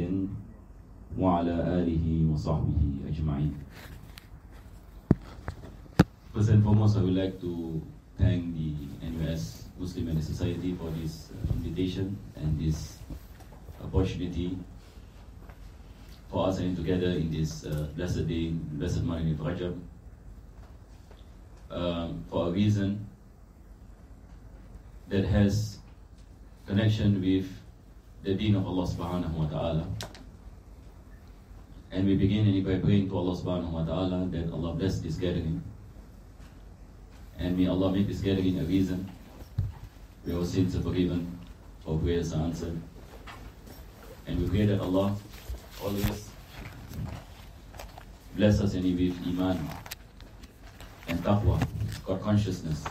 محمد وعلى آله وصحبه أجمعين. First and foremost, I would like to thank the NUS Muslim and Society for this invitation and this opportunity for us getting together in this blessed day, blessed morning of Rajab, for a reason that has connection with the deen of Allah subhanahu wa ta'ala. And we begin by praying to Allah subhanahu wa ta'ala that Allah bless this gathering. And may Allah make this gathering a reason where our sins are forgiven, our prayers are answered. And we pray that Allah always bless us with Iman and Taqwa, God consciousness.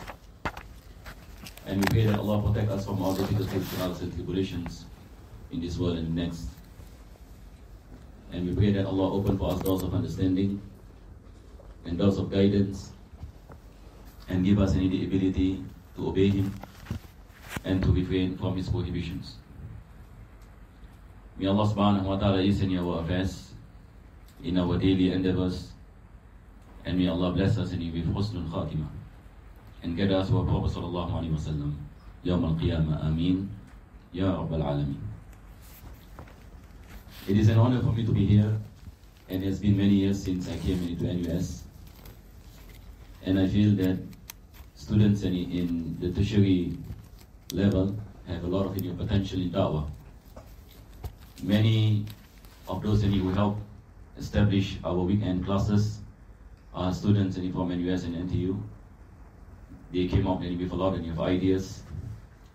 And we pray that Allah protect us from all difficulties, trials and tribulations in this world and the next. And we pray that Allah open for us doors of understanding and doors of guidance, and give us the ability to obey Him and to refrain from His prohibitions. May Allah subhanahu wa ta'ala ease in our affairs, in our daily endeavors, and may Allah bless us with husnul khatimah and get us to our Prophet sallallahu alaihi wasallam yawm al-qiyamah. Ameen ya rabbal alameen. It is an honor for me to be here, and it has been many years since I came into NUS, and I feel that students in the tertiary level have a lot of potential in da'wah. Many of those who help establish our weekend classes are students from NUS and NTU. They came up with a lot of ideas,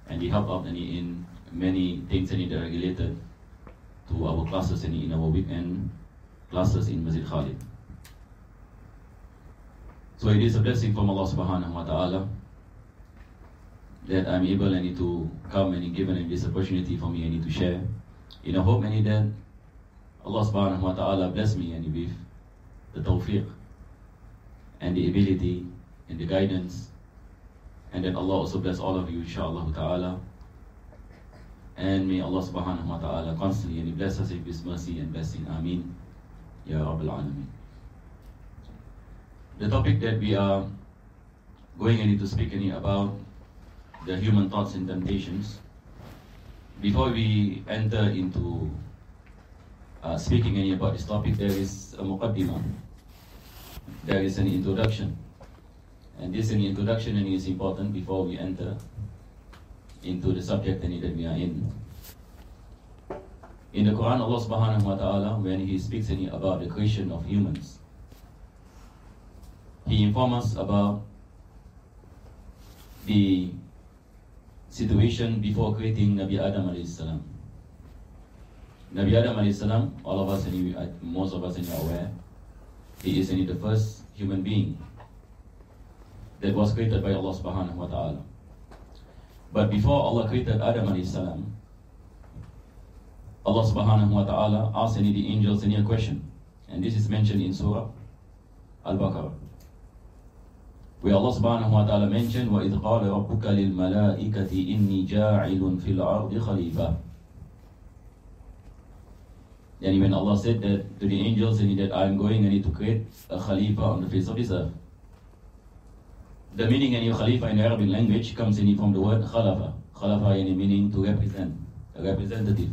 and they help out in many things that are related to our classes in our weekend classes in Masjid Khalid. So it is a blessing from Allah subhanahu wa ta'ala that I'm able to come and given this opportunity for me to share. In a hope that Allah subhanahu wa ta'ala bless me with the tawfiq and the ability and the guidance, and that Allah also bless all of you inshallah ta'ala. And may Allah subhanahu wa ta'ala constantly bless us with His mercy and blessing. Ameen ya rabbal alameen. The topic that we are going to speak about, the human thoughts and temptations. Before we enter into speaking about this topic, there is a muqaddimah. There is an introduction. And this introduction is important before we enter into the subject that we are in. In the Quran, Allah subhanahu wa ta'ala, when He speaks about the creation of humans, He informs us about the situation before creating Nabi Adam alayhi salam. Nabi Adam alayhi salam, all of us, most of us are aware, he is the first human being that was created by Allah subhanahu wa ta'ala. But before Allah created Adam alayhi salam, Allah subhanahu wa ta'ala asked the angels a question. And this is mentioned in Surah Al-Baqarah, where Allah subhanahu wa ta'ala mentioned, وَإِذْ قَالَ رَبُّكَ لِلْمَلَائِكَةِ إِنِّي جَاعِلٌ فِي الْأَرْضِ خَلِيفَةً. And when Allah said that to the angels, that I am going to create a khalifa on the face of this earth. The meaning of khalifa in Arabic language comes from the word khalafa. Khalafa meaning to represent, a representative.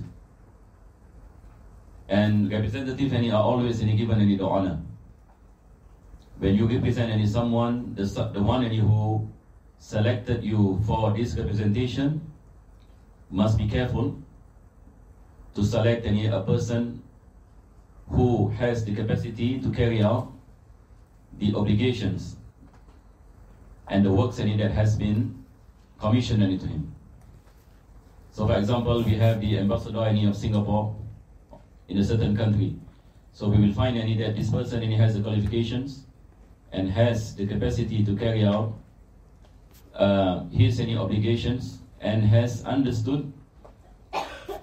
And representative are always given the honor. When you represent someone, the one who selected you for this representation must be careful to select a person who has the capacity to carry out the obligations and the works that has been commissioned to him. So for example, we have the ambassador of Singapore in a certain country. So we will find that this person has the qualifications and has the capacity to carry out his obligations, and has understood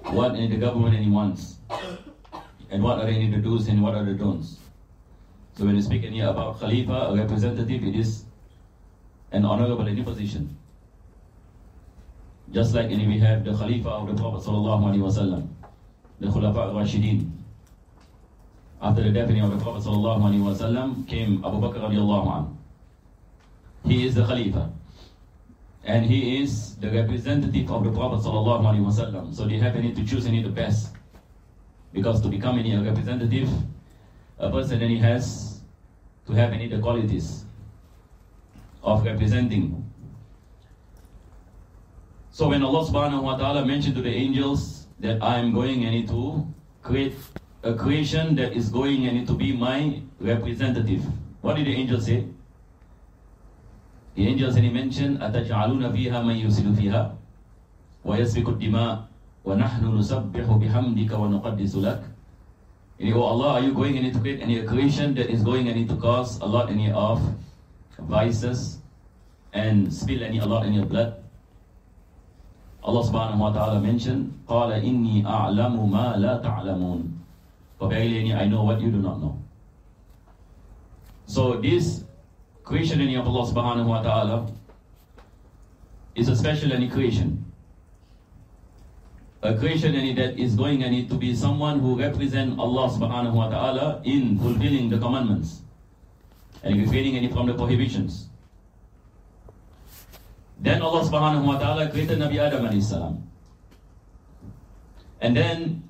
what the government wants, and what are the do's and what are the don'ts. So when we speak about Khalifa, a representative, it is an honorable position. Just like we have the Khalifa of the Prophet sallallahu alaihi wasallam. the Khulafa al-Rashidin. After the death of the Prophet sallallahu alaihi wasallam came Abu Bakr radiallahu anhu. He is the Khalifa. And he is the representative of the Prophet sallallahu alaihi wasallam. So they have any to choose any the best. Because to become any representative, a person then he has to have any the qualities of representing. So when Allah subhanahu wa ta'ala mentioned to the angels that I am going and to create a creation that is going and to be my representative, what did the angels say? The angels and he mentioned أَتَجْعَلُونَ فِيهَا مَنْ يُسِلُ فِيهَا وَيَسْبِكُ الدِّمَاء وَنَحْنُ نُسَبِّحُ بِحَمْدِكَ وَنُقَدِّسُ لَكَ. Oh Allah, are you going and to create any creation that is going and to cause a lot any of vices and spill a lot any blood? Allah subhanahu wa ta'ala mentioned, قَالَ إِنِّي أَعْلَمُ مَا لَا تَعْلَمُونَ. For verily I know what you do not know. So this creation of Allah subhanahu wa ta'ala is a special creation. A creation that is going to be someone who represents Allah subhanahu wa ta'ala in fulfilling the commandments and refraining from the prohibitions. Then Allah subhanahu wa ta'ala created Nabi Adam alayhi salam. And then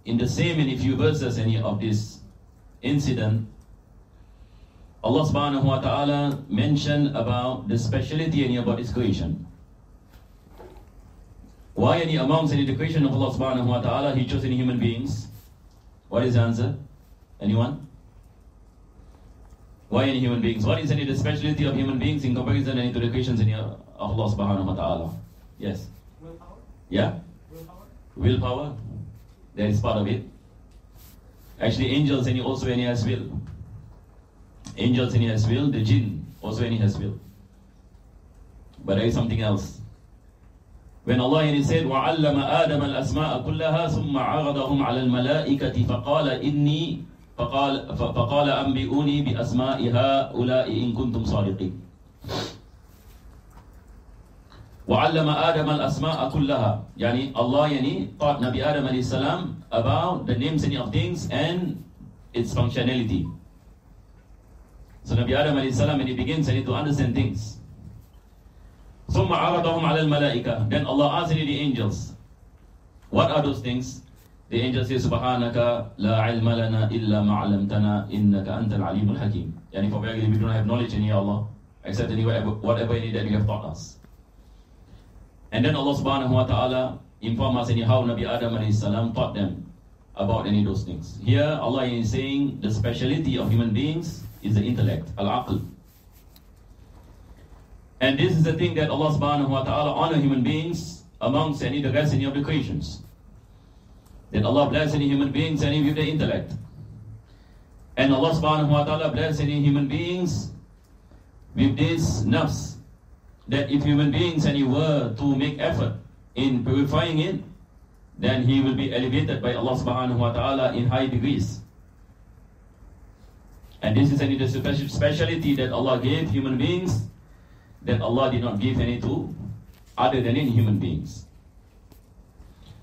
in the same few verses of this incident, Allah subhanahu wa ta'ala mentioned about the speciality about this creation. Why amongst the creation of Allah subhanahu wa ta'ala He chose any human beings? What is the answer? Anyone? Why any human beings? What is the speciality of human beings in comparison to the creations of Allah subhanahu wa ta'ala? Yes? Willpower? Yeah? Willpower? Willpower? That is part of it. Actually angels also has will. Angels has will, the jinn also has will. But there is something else. When Allah said, وَعَلَّمَ آدَمَ الْأَسْمَاءَ كُلَّهَا ثُمَّ عَرَضَهُمْ عَلَى الْمَلَائِكَةِ فَقَالَ أَنْبِئُونِي بِأَسْمَاءِ هَؤُلَاءِ إِن كُنتُمْ صَادِقِينَ. وَعَلَّمَ آدَمَ الْأَسْمَاءَ كُلَّهَا. Yani Allah taught Nabi Adam alayhi salam about the names of things and its functionality. So Nabi Adam alayhi salam, when he begins to understand things, ثُمَّ عَرَضَهُمْ عَلَى الْمَلَائِكَةِ. Then Allah asked the angels, what are those things? The angels say, سُبْحَانَكَ لَا عِلْمَ لَنَا إِلَّا مَا عَلَّمْتَنَا إِنَّكَ أَنْتَ الْعَلِيمُ الْحَكِيمُ. Yani for verily we don't have knowledge in Allah, except whatever that you have taught us. And then Allah subhanahu wa ta'ala informed us how Nabi Adam alayhi salam taught them about any of those things. Here Allah is saying the speciality of human beings is the intellect, al-aql. And this is the thing that Allah subhanahu wa ta'ala honor human beings amongst the rest of the creations. That Allah bless any human beings with the intellect. And Allah subhanahu wa ta'ala bless any human beings with this nafs. That if human beings were to make effort in purifying it, then he will be elevated by Allah subhanahu wa ta'ala in high degrees. And this is the speciality that Allah gave human beings that Allah did not give any to other than any human beings.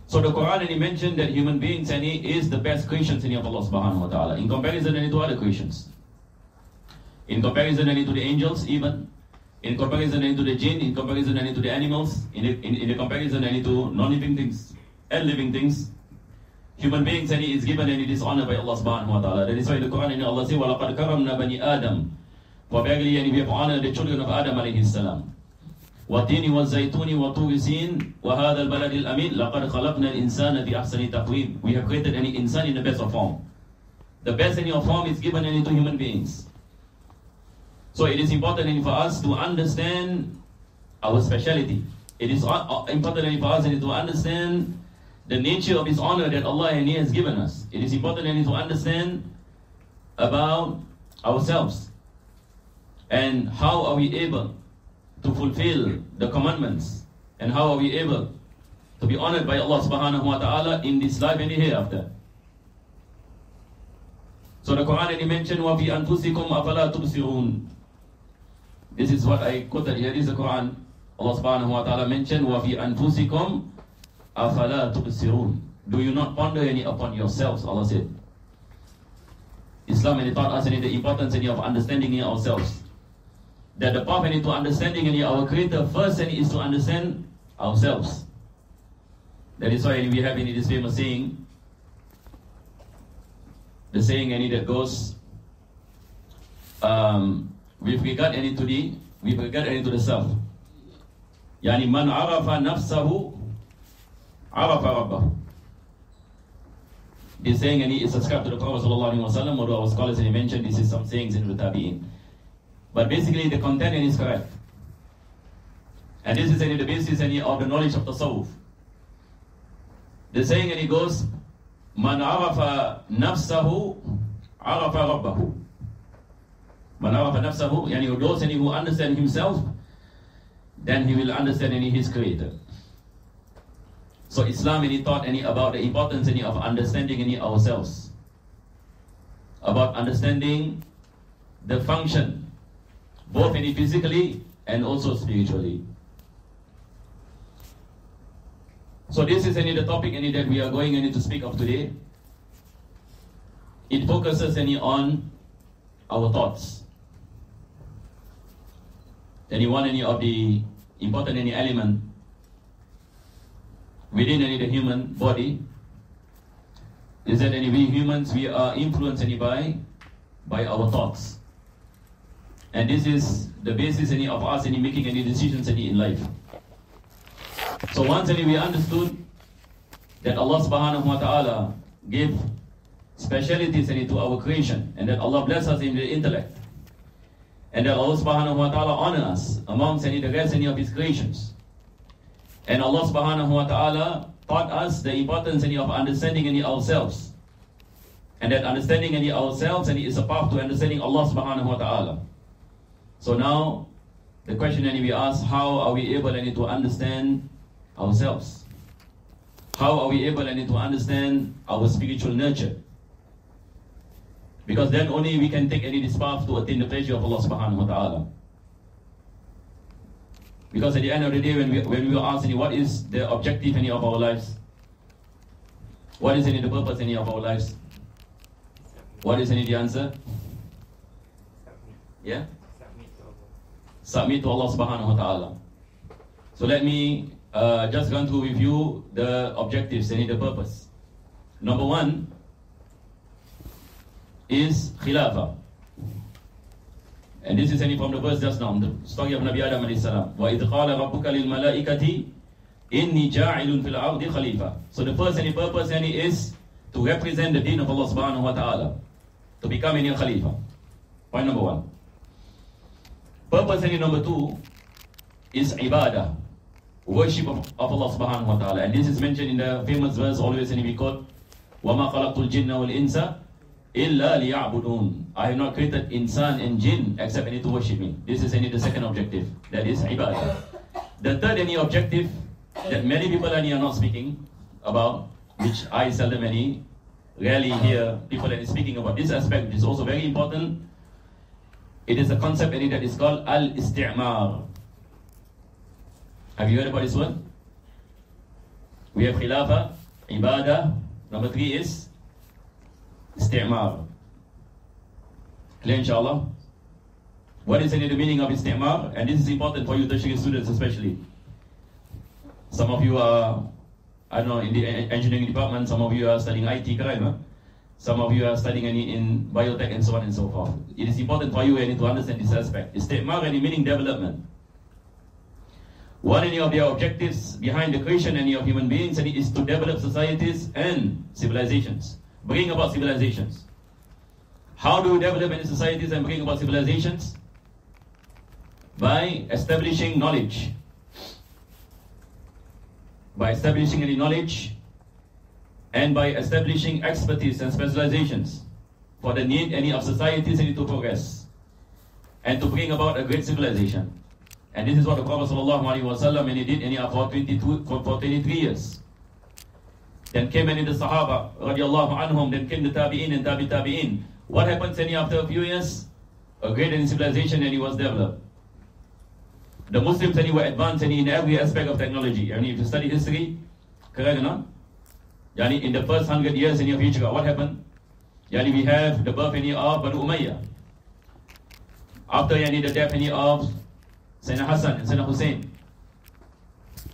So the Quran mentioned that human beings is the best creations of Allah subhanahu wa ta'ala in comparison to other creations. In comparison to the angels even, in comparison to the jinn, in comparison to the animals, in the comparison to non-living things and living things, human beings is given this honor by Allah subhanahu wa ta'ala. That is why the Quran Allah says, وَلَقَدْ كَرَمْنَا بَنِي آدَمَ. For verily we have honored the children of Adam alayhi salam. وَالتِّينِ وَالزَّيْتُونِ وَطُورِ سِينٍ وَهَذَا الْبَلَدِ الْأَمِينِ لَقَدْ خَلَقْنَا الْإِنسَانَ بِأَحْسَنِ تَقْوِيمٍ. We have created any insan in the best of form. The best in your form is given to human beings. So it is important for us to understand our speciality. It is important for us to understand the nature of His honor that Allah has given us. It is important to understand about ourselves and how are we able to fulfill the commandments and how are we able to be honored by Allah subhanahu wa ta'ala in this life and the hereafter. So the Quran mentioned وَفِي أَنفُسِكُمْ أَفَلَا تُبْصِرُونَ. This is what I quoted here. This is the Quran. Allah subhanahu wa ta'ala mentioned وَفِي أَنفُسِكُمْ أَفَلَا تُبْصِرُونَ. do you not ponder any upon yourselves? Allah said. Islam taught us the importance of understanding ourselves. That the path to understanding our Creator first is to understand ourselves. That is why we have this famous saying, the saying that goes, with regard to the self. Yani man arafa nafsahu arafa rabbahu. This saying is ascribed to the Prophet ﷺ, although our scholars mentioned this is some sayings in the Tabi'in. But basically the content is correct. And this is the basis of the knowledge of Tasawwuf. The saying goes, Man arafa nafsahu arafa rabbahu. Man arafa nafsahu, yani those who understand himself, then he will understand his Creator. So Islam taught about the importance of understanding ourselves, about understanding the function, both physically and also spiritually. So this is the topic that we are going to speak of today. It focuses on our thoughts. One of the important element within the human body is that we humans, we are influenced by our thoughts. And this is the basis of us making any decisions in life. So once we understood that Allah subhanahu wa ta'ala gave specialities to our creation, and that Allah bless us in the intellect, and that Allah subhanahu wa ta'ala honor us amongst the rest of His creations. And Allah subhanahu wa ta'ala taught us the importance of understanding ourselves. And that understanding ourselves is a path to understanding Allah subhanahu wa ta'ala. So now, the question we ask, how are we able to understand ourselves? How are we able to understand our spiritual nature? Because then only we can take this path to attain the pleasure of Allah subhanahu wa ta'ala. Because at the end of the day, when we are asked what is the objective of our lives, what is the purpose of our lives, what is the answer? Yeah? Submit to Allah subhanahu wa ta'ala. So let me just run through with you the objectives and the purpose. Number one is Khilafah. And this is from the verse just now, the story of Nabi Adam alayhi salam. وَإِذْ قَالَ رَبُّكَ لِلْمَلَائِكَةِ إِنِّي جَاعِلٌ فِي الْأَرْضِ خَلِيفَةً. So the first purpose is to represent the deen of Allah subhanahu wa ta'ala, to become a Khalifa. Point number one. Purpose number two is ibadah, worship of Allah subhanahu wa ta'ala. And this is mentioned in the famous verse always we quote, وَمَا خَلَقْتُ الْجِنَّ وَالْإِنسَ إِلَّا لِيَعْبُدُونَ. I have not created insan and jinn except to worship me. This is the second objective, that is ibadah. The third objective that many people are not speaking about, which I seldom rarely hear people speaking about this aspect, which is also very important. It is a concept that is called al-isti'mar. Have you heard about this one? We have khilafah, ibadah. Number three is isti'mar. Clear, inshallah? What is the meaning of isti'mar? And this is important for you tertiary students especially. Some of you are, I don't know, in the engineering department, some of you are studying IT, correct? Huh? Some of you are studying in biotech and so on and so forth. It is important for you to understand this aspect. Isti'mar meaning development. One of the objectives behind the creation of human beings is to develop societies and civilizations. Bring about civilizations. How do we develop any societies and bring about civilizations? By establishing knowledge. By establishing any knowledge and by establishing expertise and specializations for the need of societies to progress and to bring about a great civilization. And this is what the Prophet ﷺ did for 23 years. Then came the Sahaba radiallahu anhum, then came the Tabi'in and Tabi'in. What happens after a few years? A great civilization was developed. The Muslims were advanced in every aspect of technology. I mean, if you study history, correct or not? Yani in the first 100 years of Hijrah, what happened? Yani we have the birth of Banu Umayyah. After the death of Sayyidina Hassan and Sayyidina Hussein,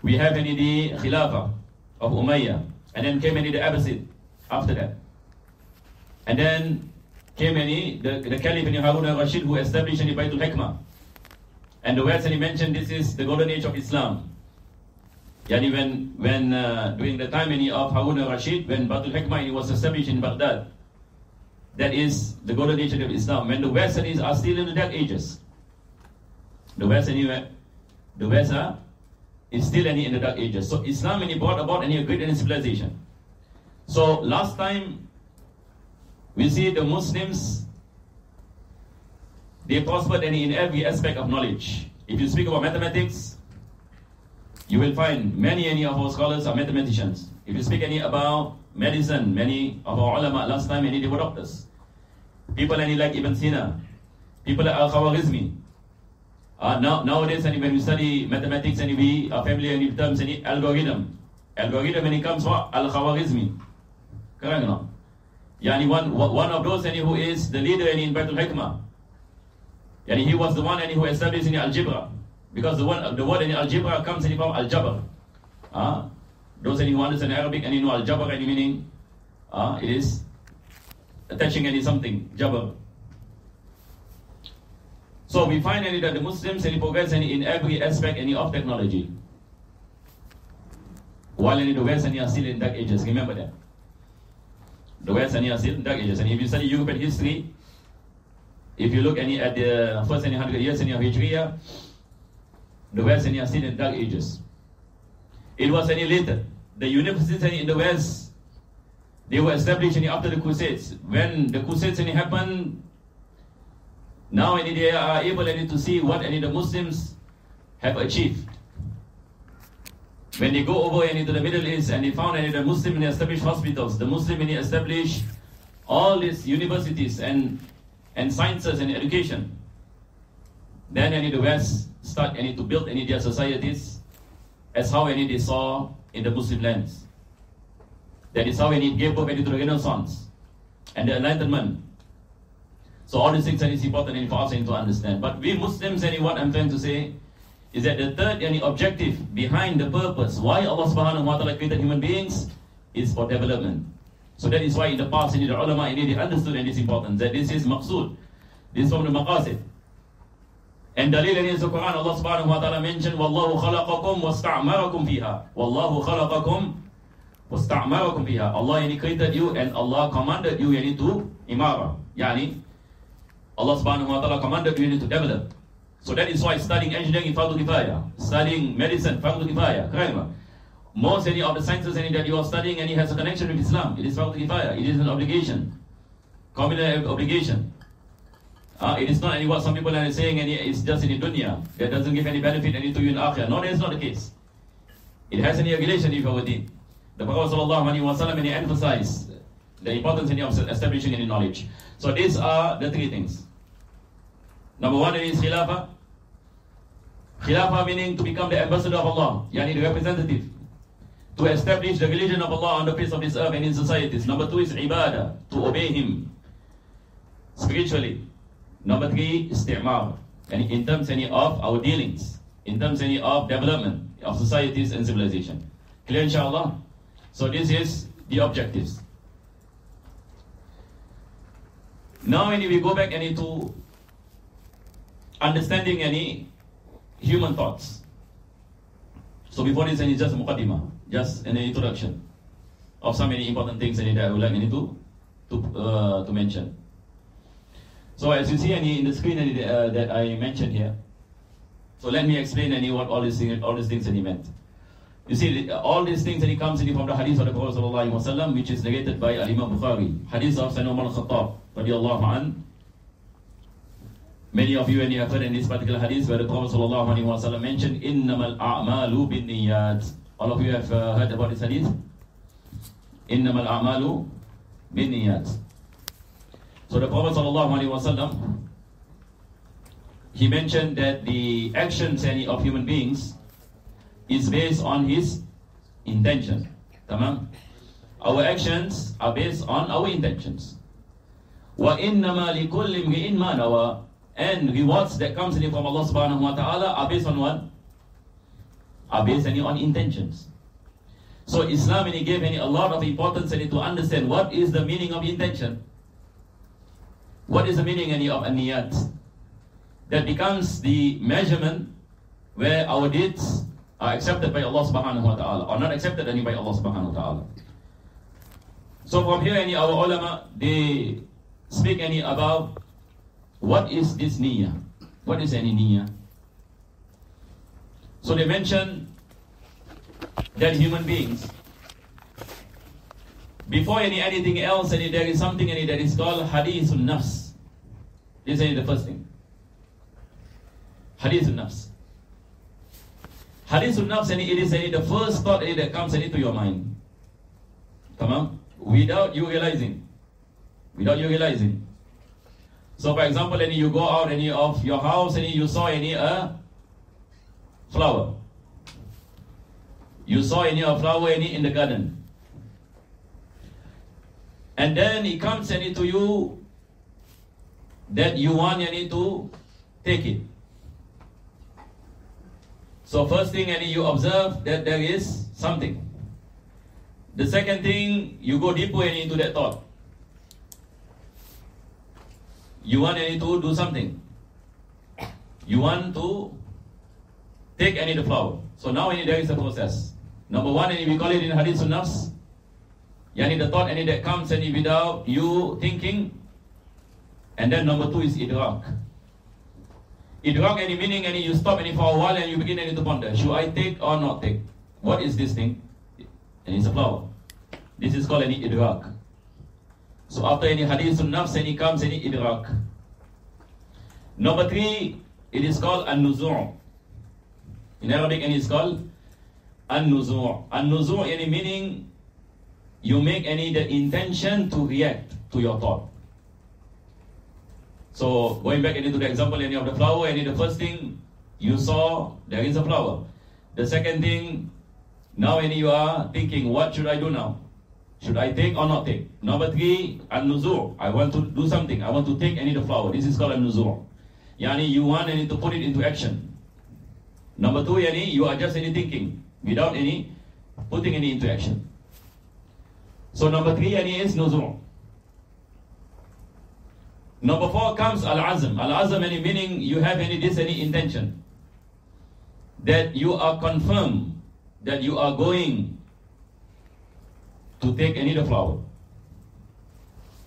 we have the Khilafah of Umayyah, and then came the Abbasid after that. And then came the Caliph Harun al-Rashid, who established the Baytul Hikmah. And the words he mentioned, this is the golden age of Islam. Yani when during the time of Harun al-Rashid, when Baytul Hikmah was established in Baghdad, that is the golden age of Islam. When the Westerners are still in the dark ages. The West is still in the dark ages. So Islam brought about a great civilization. So last time we see the Muslims, they prospered in every aspect of knowledge. If you speak about mathematics, you will find many of our scholars are mathematicians. If you speak about medicine, many of our ulama last time they were doctors. People like Ibn Sina, people like Al-Khawarizmi. Nowadays when we study mathematics and we are familiar with terms algorithm. Algorithm when it comes from Al-Khawarizmi. Correct or not? Yani one of those who is the leader in Baytul Hikmah. Yani he was the one who established in algebra. Because the word in algebra comes from al-jabr. Those who understand Arabic and know al-jabr any meaning, it is attaching something, jabr. So we find that the Muslims progress in every aspect of technology. While the West are still in dark ages, remember that. The West are still in dark ages. And if you study European history, if you look at the first 100 years of Hijriya, the West are still in dark ages. It was later. The universities in the West, they were established after the Crusades. When the Crusades happened, now they are able to see what the Muslims have achieved. When they go over into the Middle East and they found the Muslim established hospitals, the Muslim established all these universities and sciences and education. Then the West start to build their societies as how they saw in the Muslim lands. That is how they gave birth to the Renaissance and the Enlightenment. So all these things are important for us to understand. But we Muslims, what I'm trying to say is that the third objective behind the purpose why Allah subhanahu wa ta'ala created human beings is for development. So that is why in the past the ulama they understood this importance, that this is maqsood. This is from the maqasid. And dalil in the Quran, Allah subhanahu wa ta'ala mentioned, Wallahu khalaqakum wasta'marakum fiha. Wallahu khalaqakum wasta'marakum fiha. Allah created you and Allah commanded you to imara. Yani, Allah subhanahu wa ta'ala commanded you to develop. So that is why studying engineering is fardu kifaya. Studying medicine, fardu kifaya. Correct? Most of the sciences that you are studying and it has a connection with Islam, it is fardu kifaya. It is an obligation. Communal obligation. It is not what some people are saying it's just in the dunya. That doesn't give any benefit to you in akhirah. No, that is not the case. It has any regulation if our deen. The Prophet ﷺ emphasized the importance of establishing any knowledge. So these are the three things. Number one is Khilafah. Khilafah meaning to become the ambassador of Allah, yani the representative. To establish the religion of Allah on the face of this earth and in societies. Number two is Ibadah, to obey Him spiritually. Number three is Isti'mar, and in terms of our dealings, in terms of development of societies and civilization. Clear inshallah? So this is the objectives. Now when we go back to understanding any human thoughts. So before this, it's just a muqaddimah, just an introduction of so many important things that I would like to mention. So as you see in the screen that I mentioned here, so let me explain what all these things that he meant. You see, all these things that he comes from the hadith of the Prophet ﷺ, which is narrated by Imam Bukhari, hadith of Sayyidina Umar al-Khattab radiyallahu an. Many of you have heard in this particular hadith where the Prophet ﷺ mentioned, "Innamal a'malu bin niyyat." All of you have heard about this hadith? Innamal a'malu bin niyyat. So the Prophet ﷺ, he mentioned that the actions of human beings is based on his intention. Tamam? Our actions are based on our intentions. وَإِنَّمَا لِكُلِّ امْرِئٍ مَا نَوَى. And rewards that comes in from Allah subhanahu wa ta'ala are based on what? Are based on intentions. So Islam gave a lot of importance to understand what is the meaning of intention. What is the meaning of an-niyat? That becomes the measurement where our deeds are accepted by Allah subhanahu wa ta'ala or not accepted by Allah subhanahu wa ta'ala. So from here our ulama, they speak about what is this niyyah? What is any niyyah? So they mention that human beings, before anything else, there is something that is called hadithun nafs. This is the first thing. Hadithun nafs. Hadithun nafs, it is the first thought that comes into your mind. Come on? Without you realizing. So for example, you go out of your house and you saw a flower. You saw a flower in the garden. And then it comes to you that you want to take it. So first thing you observe that there is something. The second thing, you go deeper into that thought. You want to do something. You want to take the flower. So now there is a process. Number one, we call it in hadithun nafs. The thought that comes without you thinking. And then number two is idrak. Idrak meaning you stop for a while and you begin to ponder. Should I take or not take? What is this thing? And it's a flower. This is called idrak. So after hadithun nafs comes idrak. Number three, it is called an-nuzur. In Arabic it is called an-nuzur. An-nuzur meaning you make the intention to react to your thought. So going back into the example of the flower, the first thing you saw, there is a flower. The second thing, now you are thinking, what should I do now? Should I take or not take? Number three, an-nuzur. I want to do something. I want to take the flower. This is called an-nuzur. You want to put it into action. Number two, you are just thinking without putting into action. So number three is nuzur. Number four comes al-azm. Al-azm meaning you have this intention that you are confirmed that you are going to take the flower.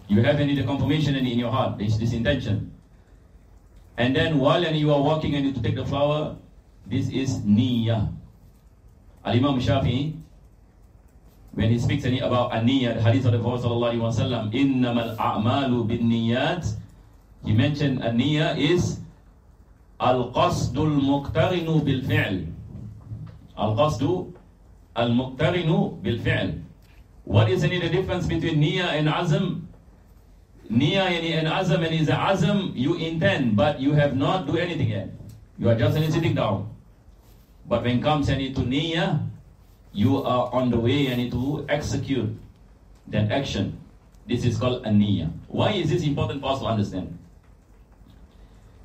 You have the confirmation in your heart, this intention. And then while you are walking to take the flower, this is niyyah. Al-Imam Shafi'i, when he speaks about an-niyyah, the hadith of the Prophet sallallahu alaihi wasallam, innamal a'malu bin niyyat, he mentioned an-niyyah is al-qasdul muqtarinu bil fi'l. Al-qasdu al-muqtarinu bil fi'l. What is the difference between niyyah and azm? Niyyah and azm is azm, you intend, but you have not do anything yet. You are just sitting down. But when it comes to niyyah, you are on the way to execute that action. This is called an-niyyah. Why is this important for us to understand?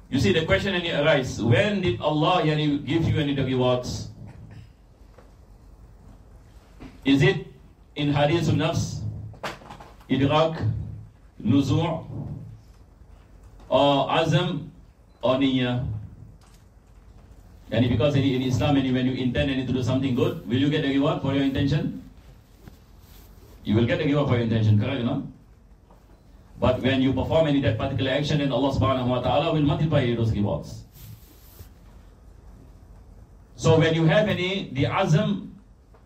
You see, the question arises, when did Allah give you the rewards? Is it in hadithun nafs, idrak, nuzur, or azm, or niyyah? And because in Islam, when you intend to do something good, will you get the reward for your intention? You will get the reward for your intention, correct? No? But when you perform that particular action, then Allah subhanahu wa ta'ala will multiply those rewards. So when you have the azm,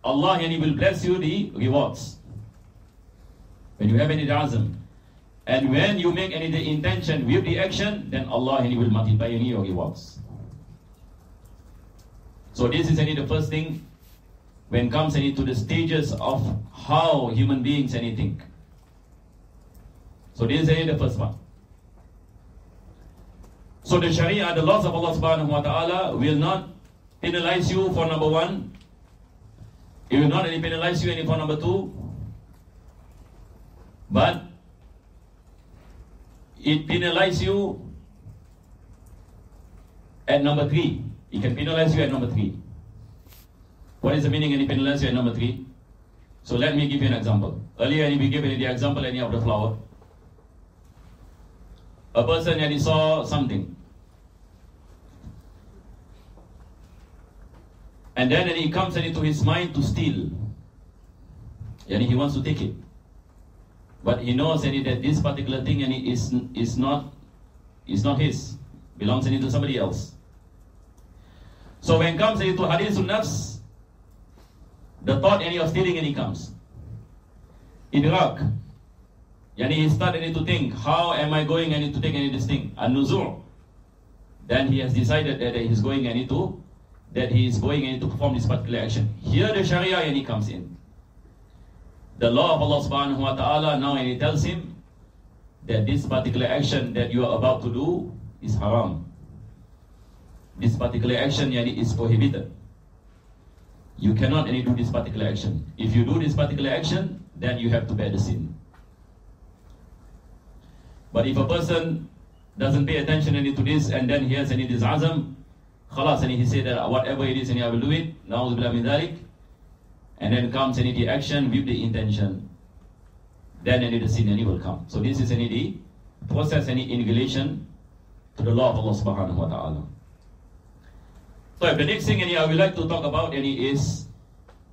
Allah will bless you the rewards. When you have the azm. And when you make the intention with the action, then Allah will multiply your rewards. So this is the first thing when it comes to the stages of how human beings think. So this is the first one. So the Sharia, the laws of Allah subhanahu wa ta'ala will not penalize you for number one. It will not penalize you for number two. But it penalizes you at number 3. It can penalize you at number 3. What is the meaning it penalizes you at number 3? So let me give you an example. Earlier we gave the example of the flower. A person and he saw something. And then he comes into his mind to steal. And he wants to take it. But he knows that this particular thing is not his. Belongs to somebody else. So when it comes into hadith nafs, the thought of stealing comes. Idrak. He started to think, how am I going to take this thing? An-nuzur. Then he has decided that he is going to perform this particular action. Here the Sharia comes in. The law of Allah subhanahu wa ta'ala now tells him that this particular action that you are about to do is haram. This particular action is prohibited. You cannot do this particular action. If you do this particular action, then you have to bear the sin. But if a person doesn't pay attention to this and then he has this azam, khalas, and he said that whatever it is, I will do it, na'udhu billah min dhalik, and then comes the action with the intention, then the sin will come. So this is the process in relation to the law of Allah subhanahu wa ta'ala. So the next thing I would like to talk about is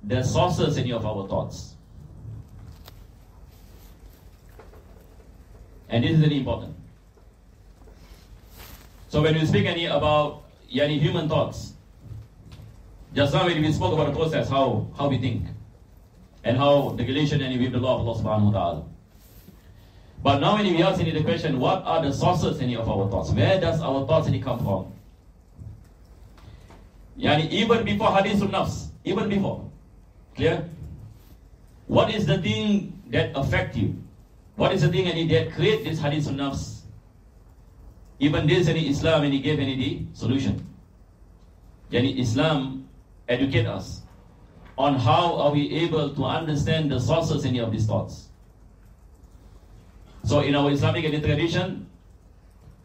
the sources of our thoughts. And this is very important. So when we speak about human thoughts, just now we spoke about the process, how we think, and how the relation with the law of Allah subhanahu wa ta'ala. But now when we ask the question, what are the sources of our thoughts? Where does our thoughts come from? Even before hadith nafs, even before. Clear? What is the thing that affect you? What is the thing that create this hadith nafs? Even this Islam gave the solution. Islam educate us on how are we able to understand the sources of these thoughts. So in our Islamic tradition,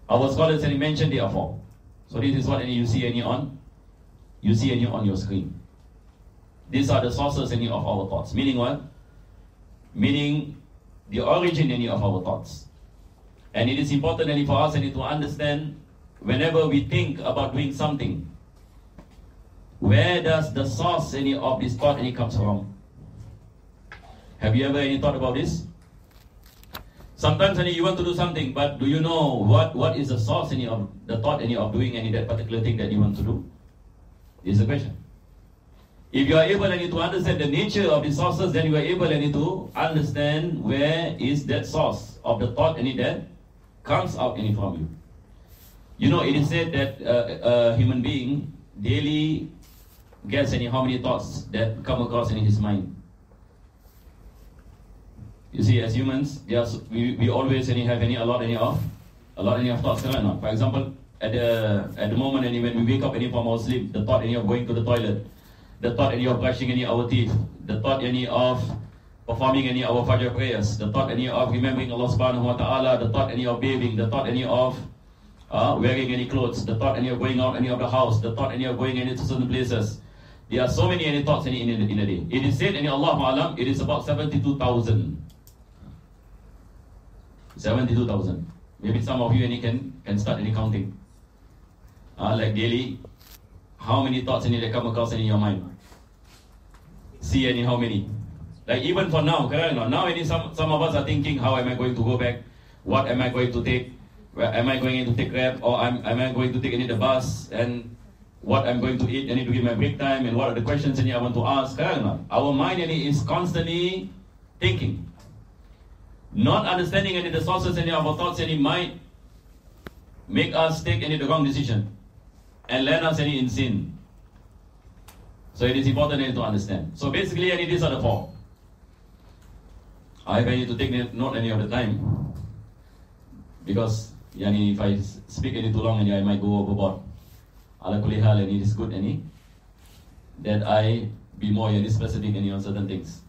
our scholars mentioned there are 4. So this is what you see on your screen. These are the sources of our thoughts. Meaning what? Meaning the origin of our thoughts. And it is important for us to understand whenever we think about doing something, where does the source of this thought comes from? Have you ever thought about this? Sometimes you want to do something, but do you know what is the source of the thought of doing that particular thing that you want to do? This is the question. If you are able to understand the nature of the sources, then you are able to understand where is that source of the thought that comes out from you. It is said that a human being daily gets how many thoughts that come across in his mind. You see, as humans, we always have a lot of thoughts. For example, at the moment when we wake up from our sleep, the thought of going to the toilet, the thought of brushing our teeth, the thought of performing our Fajr prayers, the thought of remembering Allah subhanahu wa ta'ala, the thought of bathing, the thought of wearing any clothes, the thought of going out of the house, the thought of going into certain places. There are so many thoughts in a day. It is said, Allahu Alam, it is about 72,000. 72,000. Maybe some of you can start counting. Like daily, how many thoughts that come across in your mind? See how many? Like even for now, now some of us are thinking, how am I going to go back? What am I going to take? Where am I going to take Grab? Or am I going to take the bus? And what I'm going to eat? I need to give my break time. And what are the questions I want to ask? Our mind is constantly thinking. Not understanding the sources of our thoughts might make us take the wrong decision and land us in sin. So it is important to understand. So basically, these are the 4. I need to take note any of the time, because if I speak too long, I might go overboard. Ala kulli hal, it is good that I be more specific on certain things.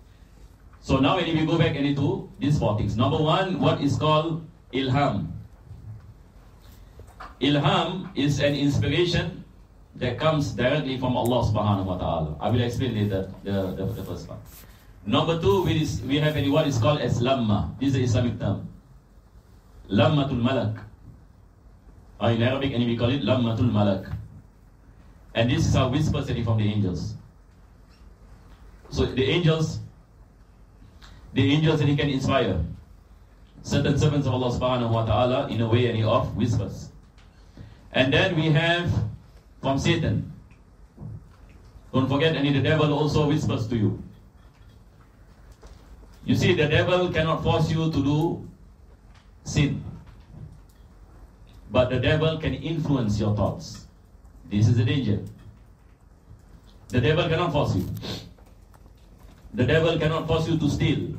So now when we go back into these four things. Number one, what is called ilham. Ilham is an inspiration that comes directly from Allah subhanahu wa ta'ala. I will explain later the first part. Number two, we have what is called as lamma. This is the Islamic term. Lammatul malak. In Arabic, and we call it lammatul malak. And this is how whispers from the angels. So the angels can inspire certain servants of Allah subhanahu wa ta'ala in a way of whispers. And then we have from Satan. Don't forget, the devil also whispers to you. You see, the devil cannot force you to do sin. But the devil can influence your thoughts. This is the danger. The devil cannot force you. The devil cannot force you to steal.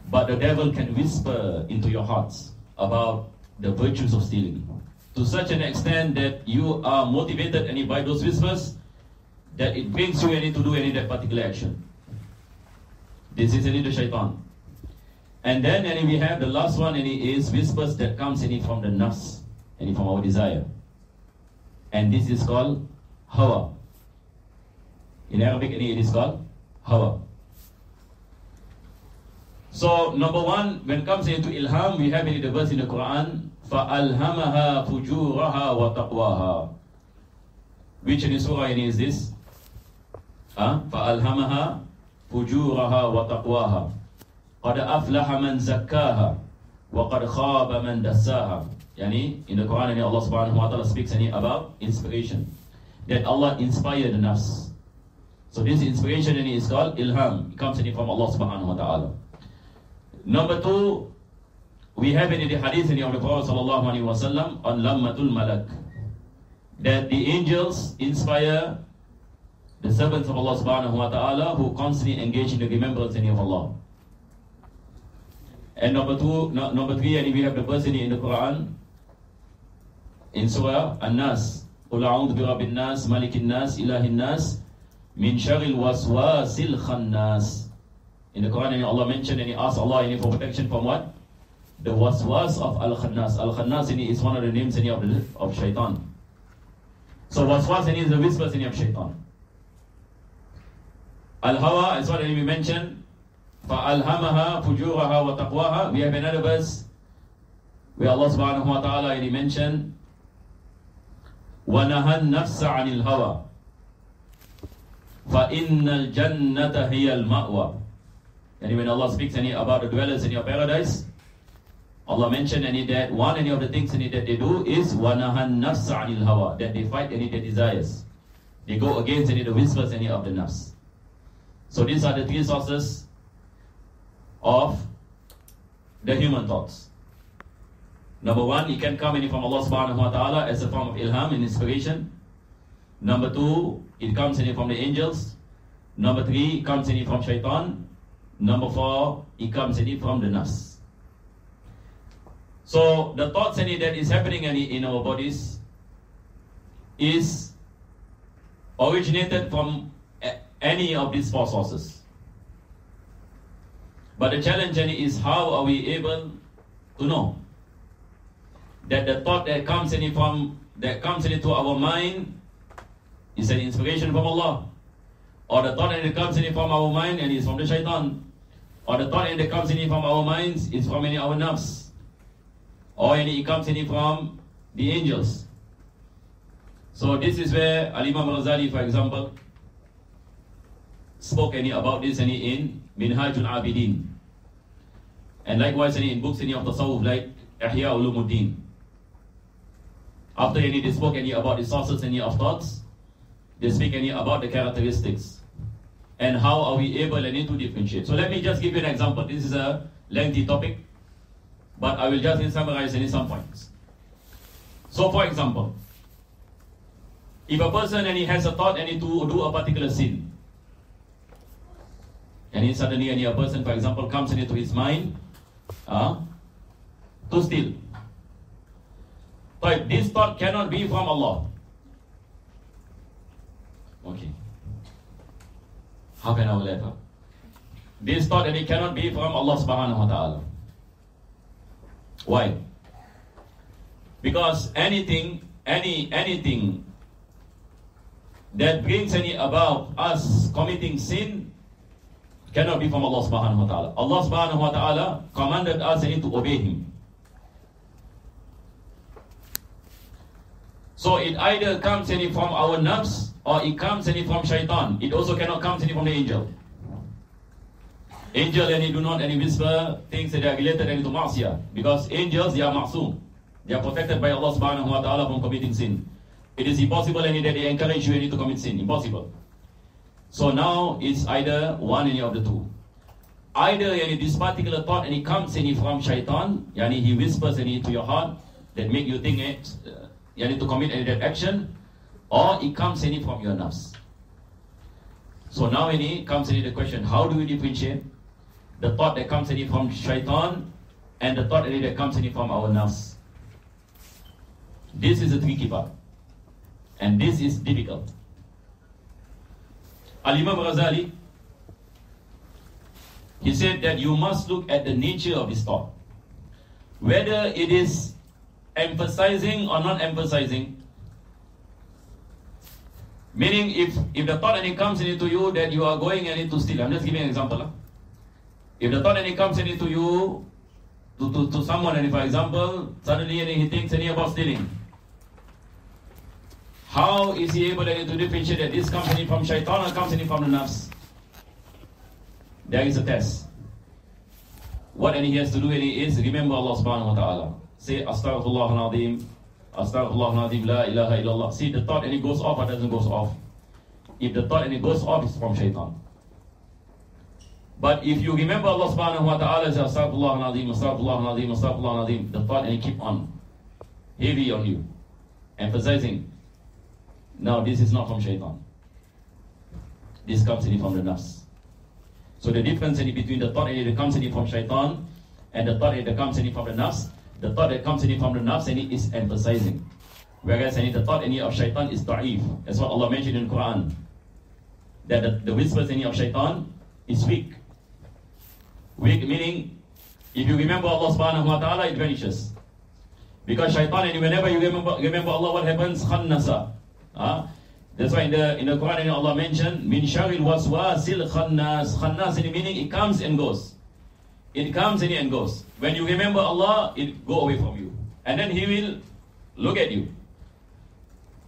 But the devil can whisper into your hearts about the virtues of stealing. To such an extent that you are motivated by those whispers, that it brings you to do that particular action. This is the shaitan. And then we have the last one, is whispers that comes from the NUS, from our desire. And this is called hawa. In Arabic, it is called hawa. So number one, when it comes into ilham, we have the verse in the Quran, فَأَلْهَمَهَا فُجُورَهَا وَتَقْوَاهَا. Which surah is this? فَأَلْهَمَهَا فُجُورَهَا وَتَقْوَاهَا قَدْ أَفْلَحَ مَنْ زَكَّاهَا وَقَدْ خَابَ مَنْ دَسَّاهَا. In the Quran, Allah subhanahu wa ta'ala speaks about inspiration. That Allah inspired the nafs. So this inspiration is called ilham. It comes from Allah subhanahu wa ta'ala. Number two, we have in the hadith of the Prophet sallallahu alaihi wasallam on lammatul malak, that the angels inspire the servants of Allah subhanahu wa ta'ala who constantly engage in the remembrance of Allah. And number three, we have the verse in the Quran in Surah An-Nas, قُلْ أَعُوذُ بِرَبِّ النَّاسِ مَلِكِ النَّاسِ إِلَهِ النَّاسِ مِنْ شَرِّ الْوَسْوَاسِ الْخَنَّاسِ. In the Quran, Allah mentioned and He asked Allah for protection from what? The waswas of Al-Khannas. Al-Khannas is one of the names of Shaitan. So waswas is the whispers of Shaitan. Al-Hawa is what we mentioned. فَأَلْهَمَهَا فُجُورَهَا وَتَقْوَاهَا. We have another verse where Allah subhanahu wa ta'ala mentioned وَنَهَا النَّفْسَ عَنِ الْهَوَى فَإِنَّ الْجَنَّةَ هِيَ الْمَأْوَى. And when Allah speaks about the dwellers in your paradise, Allah mentioned that one of the things that they do is وَنَهَا النَّفْسَ عَنِ الْهَوَى, that they fight their desires. They go against the whispers of the nafs. So these are the three sources of the human thoughts. Number one, it can come from Allah subhanahu wa ta'ala as a form of ilham and inspiration. Number two, it comes from the angels. Number three, it comes from shaitan. Number four, it comes from the nafs. So the thoughts that is happening in our bodies is originated from any of these four sources. But the challenge is, how are we able to know that the thought that comes into our mind is an inspiration from Allah, or the thought that comes from our mind and is from the shaitan, or the thought that comes from our minds is from our nafs, or it comes from the angels. So this is where Al-Imam Ghazali, for example, spoke about this in Minhajul Abidin, and likewise in books of Tasawwuf like Ihya Ulumuddin. After they spoke about the sources of thoughts, they speak about the characteristics and how are we able to differentiate. So let me just give you an example. This is a lengthy topic, but I will just summarize some points. So for example, if a person has a thought to do a particular sin, and suddenly a person, for example, comes into his mind to steal. But this thought cannot be from Allah. Okay. Half an hour later. this thought that it cannot be from Allah subhanahu wa ta'ala. Why? Because anything that brings any about us committing sin cannot be from Allah subhanahu wa ta'ala. Allah subhanahu wa ta'ala commanded us to obey Him. So it either comes any from our nafs or it comes any from shaitan. It also cannot come any from the angel. Angel any do not any whisper things that are related any to ma'siyah. Because angels, they are ma'soom. They are protected by Allah subhanahu wa ta'ala from committing sin. It is impossible any that they encourage you any to commit sin. Impossible. So now it's either one any of the two. Either any this particular thought and it comes any from shaitan, yani he whispers any to your heart that make you think it, you need to commit any that action, or it comes any from your nafs. So now any comes any the question, how do we differentiate the thought that comes any from shaitan and the thought any that comes any from our nafs? This is a tricky part, and this is difficult. Al-Imam Ghazali, he said that you must look at the nature of this thought, whether it is emphasizing or not emphasizing. Meaning if the thought any comes into you that you are going any to steal, I'm just giving an example. If the thought any comes into you to someone, and for example, suddenly he thinks any about stealing, how is he able to differentiate that this comes any from shaitan or comes any from the nafs? There is a test. What he has to do is remember Allah subhanahu wa ta'ala. Say astaghfirullah al-azim, astaghfirullah al-azim, la ilaha illallah. See the thought and it goes off or doesn't goes off. If the thought and it goes off, it's from shaitan. But if you remember Allah subhanahu wa ta'ala, say astaghfirullah al-azim, astaghfirullah al-azim, astaghfirullah al-azim, the thought and it keep on heavy on you, emphasizing. Now this is not from shaitan. This comes in from the nafs. So the difference in between the thought that comes in from shaitan and the thought that comes in from the nafs, the thought that comes in from the nafs is emphasizing. Whereas the thought of shaitan is da'if. That's what Allah mentioned in the Quran. That the whispers of shaitan is weak. Weak meaning, if you remember Allah subhanahu wa ta'ala, it vanishes. Because shaitan, and whenever you remember Allah, what happens? Khannasa. That's why in the Quran Allah mentioned min sharril waswasil khannas. Khannas meaning it comes and goes. It comes and goes. When you remember Allah, it go away from you, and then He will look at you.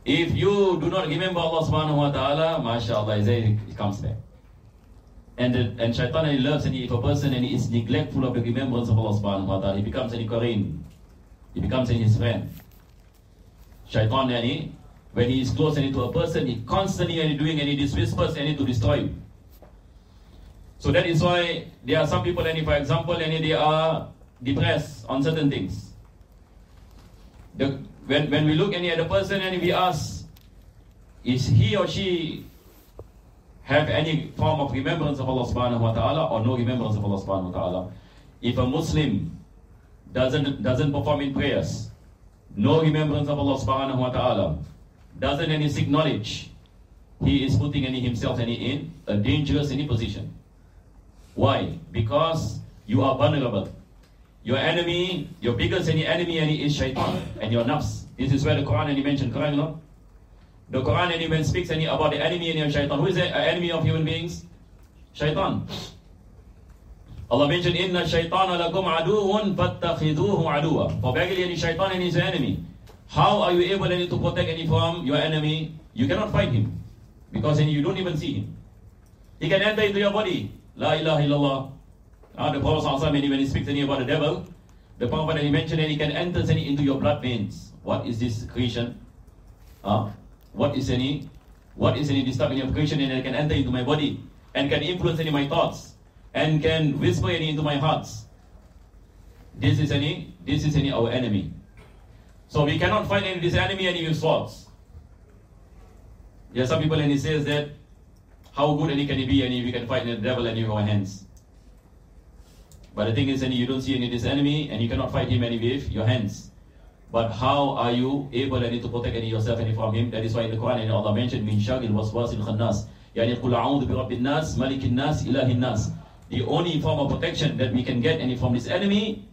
If you do not remember Allah subhanahu wa ta'ala, mashallah, it comes back. And shaitan loves if a person is neglectful of the remembrance of Allah subhanahu wa ta'ala, he becomes Kareem. He becomes his friend. Shaitan when he is close to a person, he constantly doing these whispers to destroy you. So that is why there are some people, for example, they are depressed on certain things. When we look at the person and we ask, is he or she have any form of remembrance of Allah subhanahu wa ta'ala or no remembrance of Allah subhanahu wa ta'ala? If a Muslim doesn't perform in prayers, no remembrance of Allah subhanahu wa ta'ala, doesn't seek knowledge, he is putting himself in a dangerous position. Why? Because you are vulnerable. Your enemy, your biggest enemy is shaitan and your nafs. This is where the Quran mentioned, correct? No? The Quran when speaks about the enemy of shaitan. Who is the enemy of human beings? Shaitan. Allah mentioned, Inna shaitana lakum aduun fattakhiduhu aduwa. For verily shaitan is your enemy. How are you able to protect from your enemy? You cannot fight him, because you don't even see him. He can enter into your body. La ilaha illallah. The Prophet when he speaks about the devil, the Prophet mentioned he can enter into your blood veins. What is this creation? What is this disturbing of creation, and it can enter into my body and can influence my thoughts and can whisper into my hearts. This is our enemy. So we cannot fight this enemy with swords. There are some people he says that how good can he be if we can fight the devil with our hands. But the thing is you don't see this enemy and you cannot fight him with your hands. But how are you able to protect yourself from him? That is why in the Quran Allah mentioned min sharril waswasil khannas. Yani qul a'udhu bi rabbin nas, malikin nas, ilahin nas. the only form of protection that we can get any from this enemy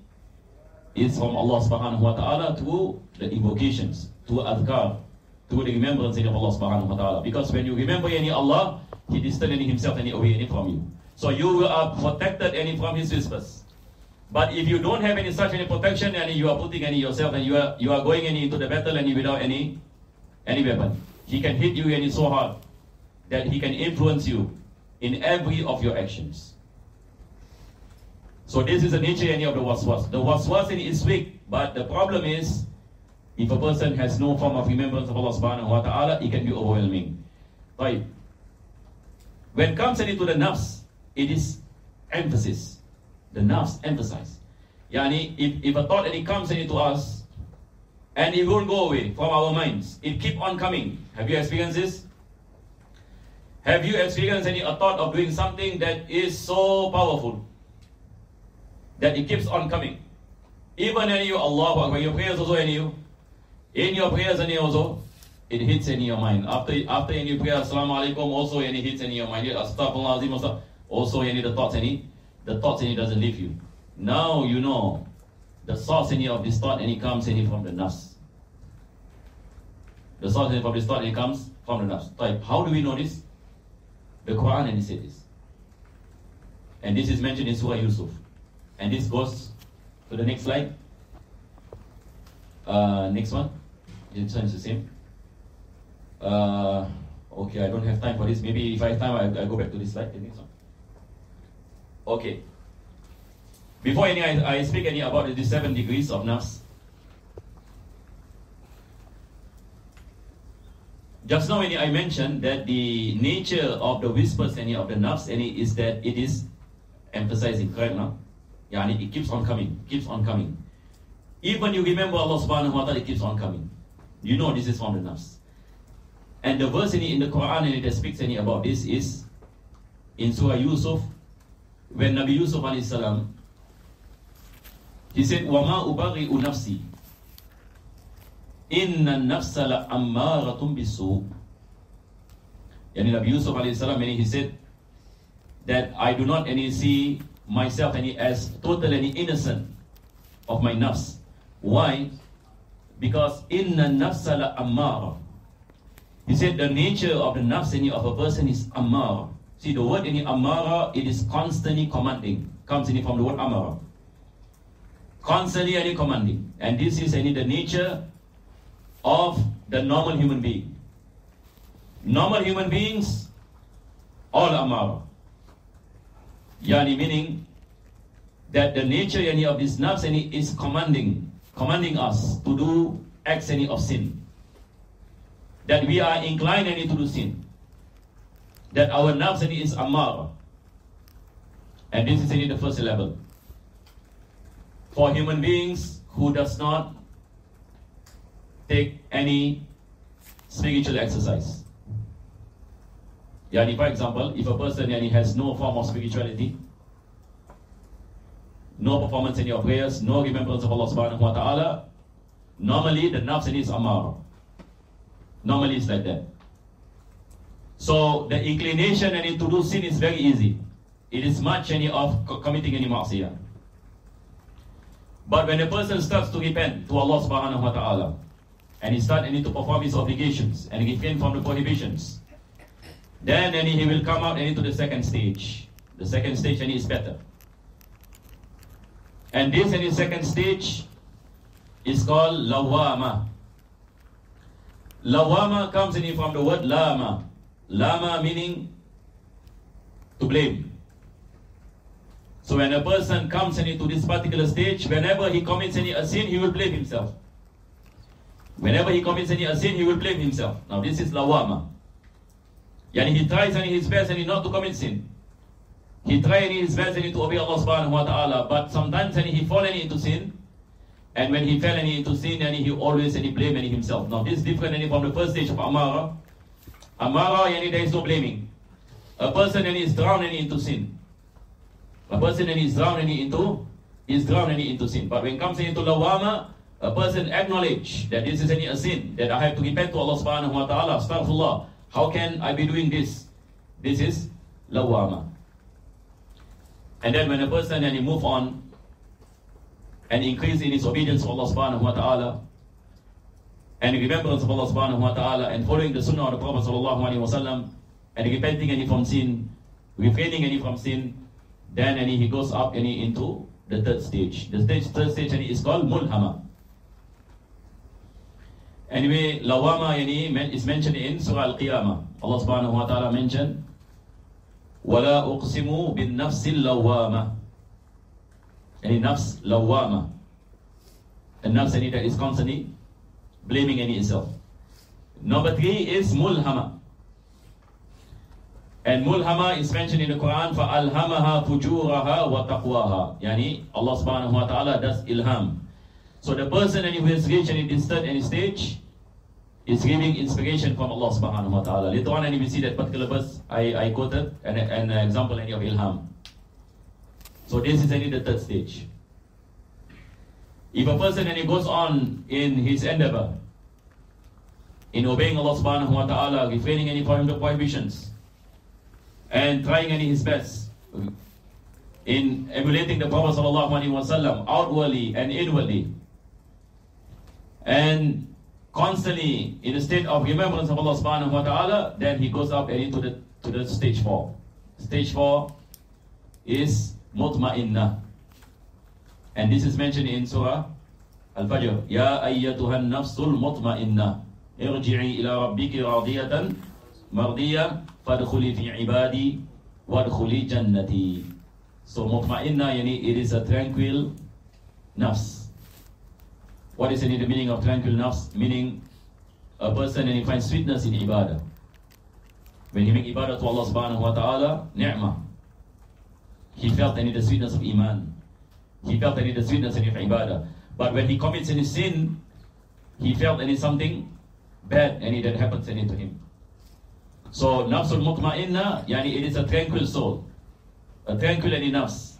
is from Allah subhanahu wa ta'ala through the invocations, through adhkar, through the remembrance of Allah subhanahu wa ta'ala. Because when you remember any Allah, He distant any Himself any away any from you. So you are protected any from His whispers. But if you don't have any such any protection, and you are putting any yourself, and you are going any into the battle and without any weapon, He can hit you any so hard that He can influence you in every of your actions. So this is the nature any of the waswas. The waswas is weak, but the problem is, if a person has no form of remembrance of Allah subhanahu wa ta'ala, it can be overwhelming. Right? When it comes into the nafs, it is emphasis. The nafs emphasize. Yani, if a thought any comes into us, and it won't go away from our minds, it keep on coming. Have you experienced this? Have you experienced a thought of doing something that is so powerful that it keeps on coming? Even in you, Allah, when your prayers also in your prayers and also, it hits in your mind. After in your prayer, Assalamu alaikum, also it hits in your mind. Astaghfirullah azim, also the thoughts doesn't leave you. Now you know the source of this thought, and it comes from the nafs. The source of this thought, and it comes from the nafs. How do we know this? The Quran and it says this. And this is mentioned in Surah Yusuf. And this goes to the next slide. Next one. It's the same. Okay, I don't have time for this. Maybe if I have time, I'll go back to this slide. The next one. Okay. Before I speak about the 7 degrees of nafs. Just now I mentioned that the nature of the whispers of the nafs is that it is emphasizing, correct now? Yeah, and it keeps on coming, Even you remember Allah subhanahu wa ta'ala, it keeps on coming. You know this is from the nafs. And the verse in the Quran that speaks about this is in Surah Yusuf, when Nabi Yusuf alayhi salam, he said, وَمَا أُبَغِئُ نَفْسِي إِنَّ النَّفْسَ لَأَمَّارَةٌ بِالسُّوءِ. Yani Nabi Yusuf alayhi salam, he said that I do not see myself as totally innocent of my nafs. Why? Because inna nafsa la ammara. He said the nature of the nafs of a person is ammara. See, the word ammara, it is constantly commanding. Comes from the word amara. Constantly commanding. And this is the nature of the normal human being. Normal human beings, all amara. Yani meaning that the nature of this nafs is commanding us to do acts of sin. That we are inclined to do sin. That our nafs is ammara. And this is the first level. For human beings who does not take any spiritual exercise. Yani, for example, if a person has no form of spirituality, no performance in your prayers, no remembrance of Allah subhanahu wa ta'ala, normally the nafs is amara. Normally it's like that. So the inclination to do sin is very easy. It is much of committing any ma'asiyah. But when a person starts to repent to Allah subhanahu wa ta'ala, and he starts to perform his obligations, and refrain from the prohibitions, then he will come out into the second stage. The second stage is better. And this second stage is called lawama. Lawama comes from the word lama. Lama meaning to blame. So when a person comes into this particular stage, whenever he commits a sin, he will blame himself. Whenever he commits a sin, he will blame himself. Now this is lawama. Yani he tries his best not to commit sin. He tries his best to obey Allah subhanahu wa ta'ala, but sometimes he falls into sin, and when he fell into sin, he always blame himself. Now this is different from the first stage of amara. Amara, there is no blaming. A person is drowned into sin. A person is drowned into sin. But when it comes into lawama, a person acknowledge that this is a sin, that I have to repent to Allah subhanahu wa ta'ala, astaghfirullah. How can I be doing this? This is lawama. And then when a person and he move on and increase in his obedience to Allah subhanahu wa ta'ala and remembrance of Allah subhanahu wa ta'ala and following the sunnah of the Prophet sallallahu alaihi wasallam and repenting any from sin, refraining any from sin, then he goes up into the third stage. The third stage is called mulhama. Anyway, lawama is mentioned in Surah Al-Qiyamah. Allah subhanahu wa ta'ala mentioned وَلَا أُقْسِمُ بِالنَّفْسِ اللَّوَّامَةِ. Nafs lawama. And nafs that is constantly blaming itself. Number 3 is mulhama. And mulhama is mentioned in the Quran for alhamaha fujuraha wa taqwaha. Allah subhanahu wa ta'ala does ilham. So the person who has reached this third stage is giving inspiration from Allah subhanahu wa ta'ala. Later on, we see that particular verse I quoted an example of ilham. So this is the third stage. If a person goes on in his endeavor, in obeying Allah subhanahu wa ta'ala, refraining from the prohibitions, and trying his best in emulating the Prophet sallallahu alaihi wasallam outwardly and inwardly, and constantly in a state of remembrance of Allah subhanahu wa ta'ala, then he goes up into the stage 4. Stage 4 is mutma'innah. And this is mentioned in Surah Al-Fajr. Ya ayyatuhan nafsul mutma'innah. Irji'i ila rabbiki radiyatan mardiyah fadkhuli fi ibadi wadkhuli jannati. So mutma'innah, it is a tranquil nafs. What is the meaning of tranquil nafs? Meaning a person and he finds sweetness in ibadah. When he makes ibadah to Allah subhanahu wa ta'ala, ni'mah. He felt the sweetness of iman. He felt the sweetness of ibadah. But when he commits any sin, he felt something bad that happens to him. So nafsul mutma'inna, it is a tranquil soul, a tranquil nafs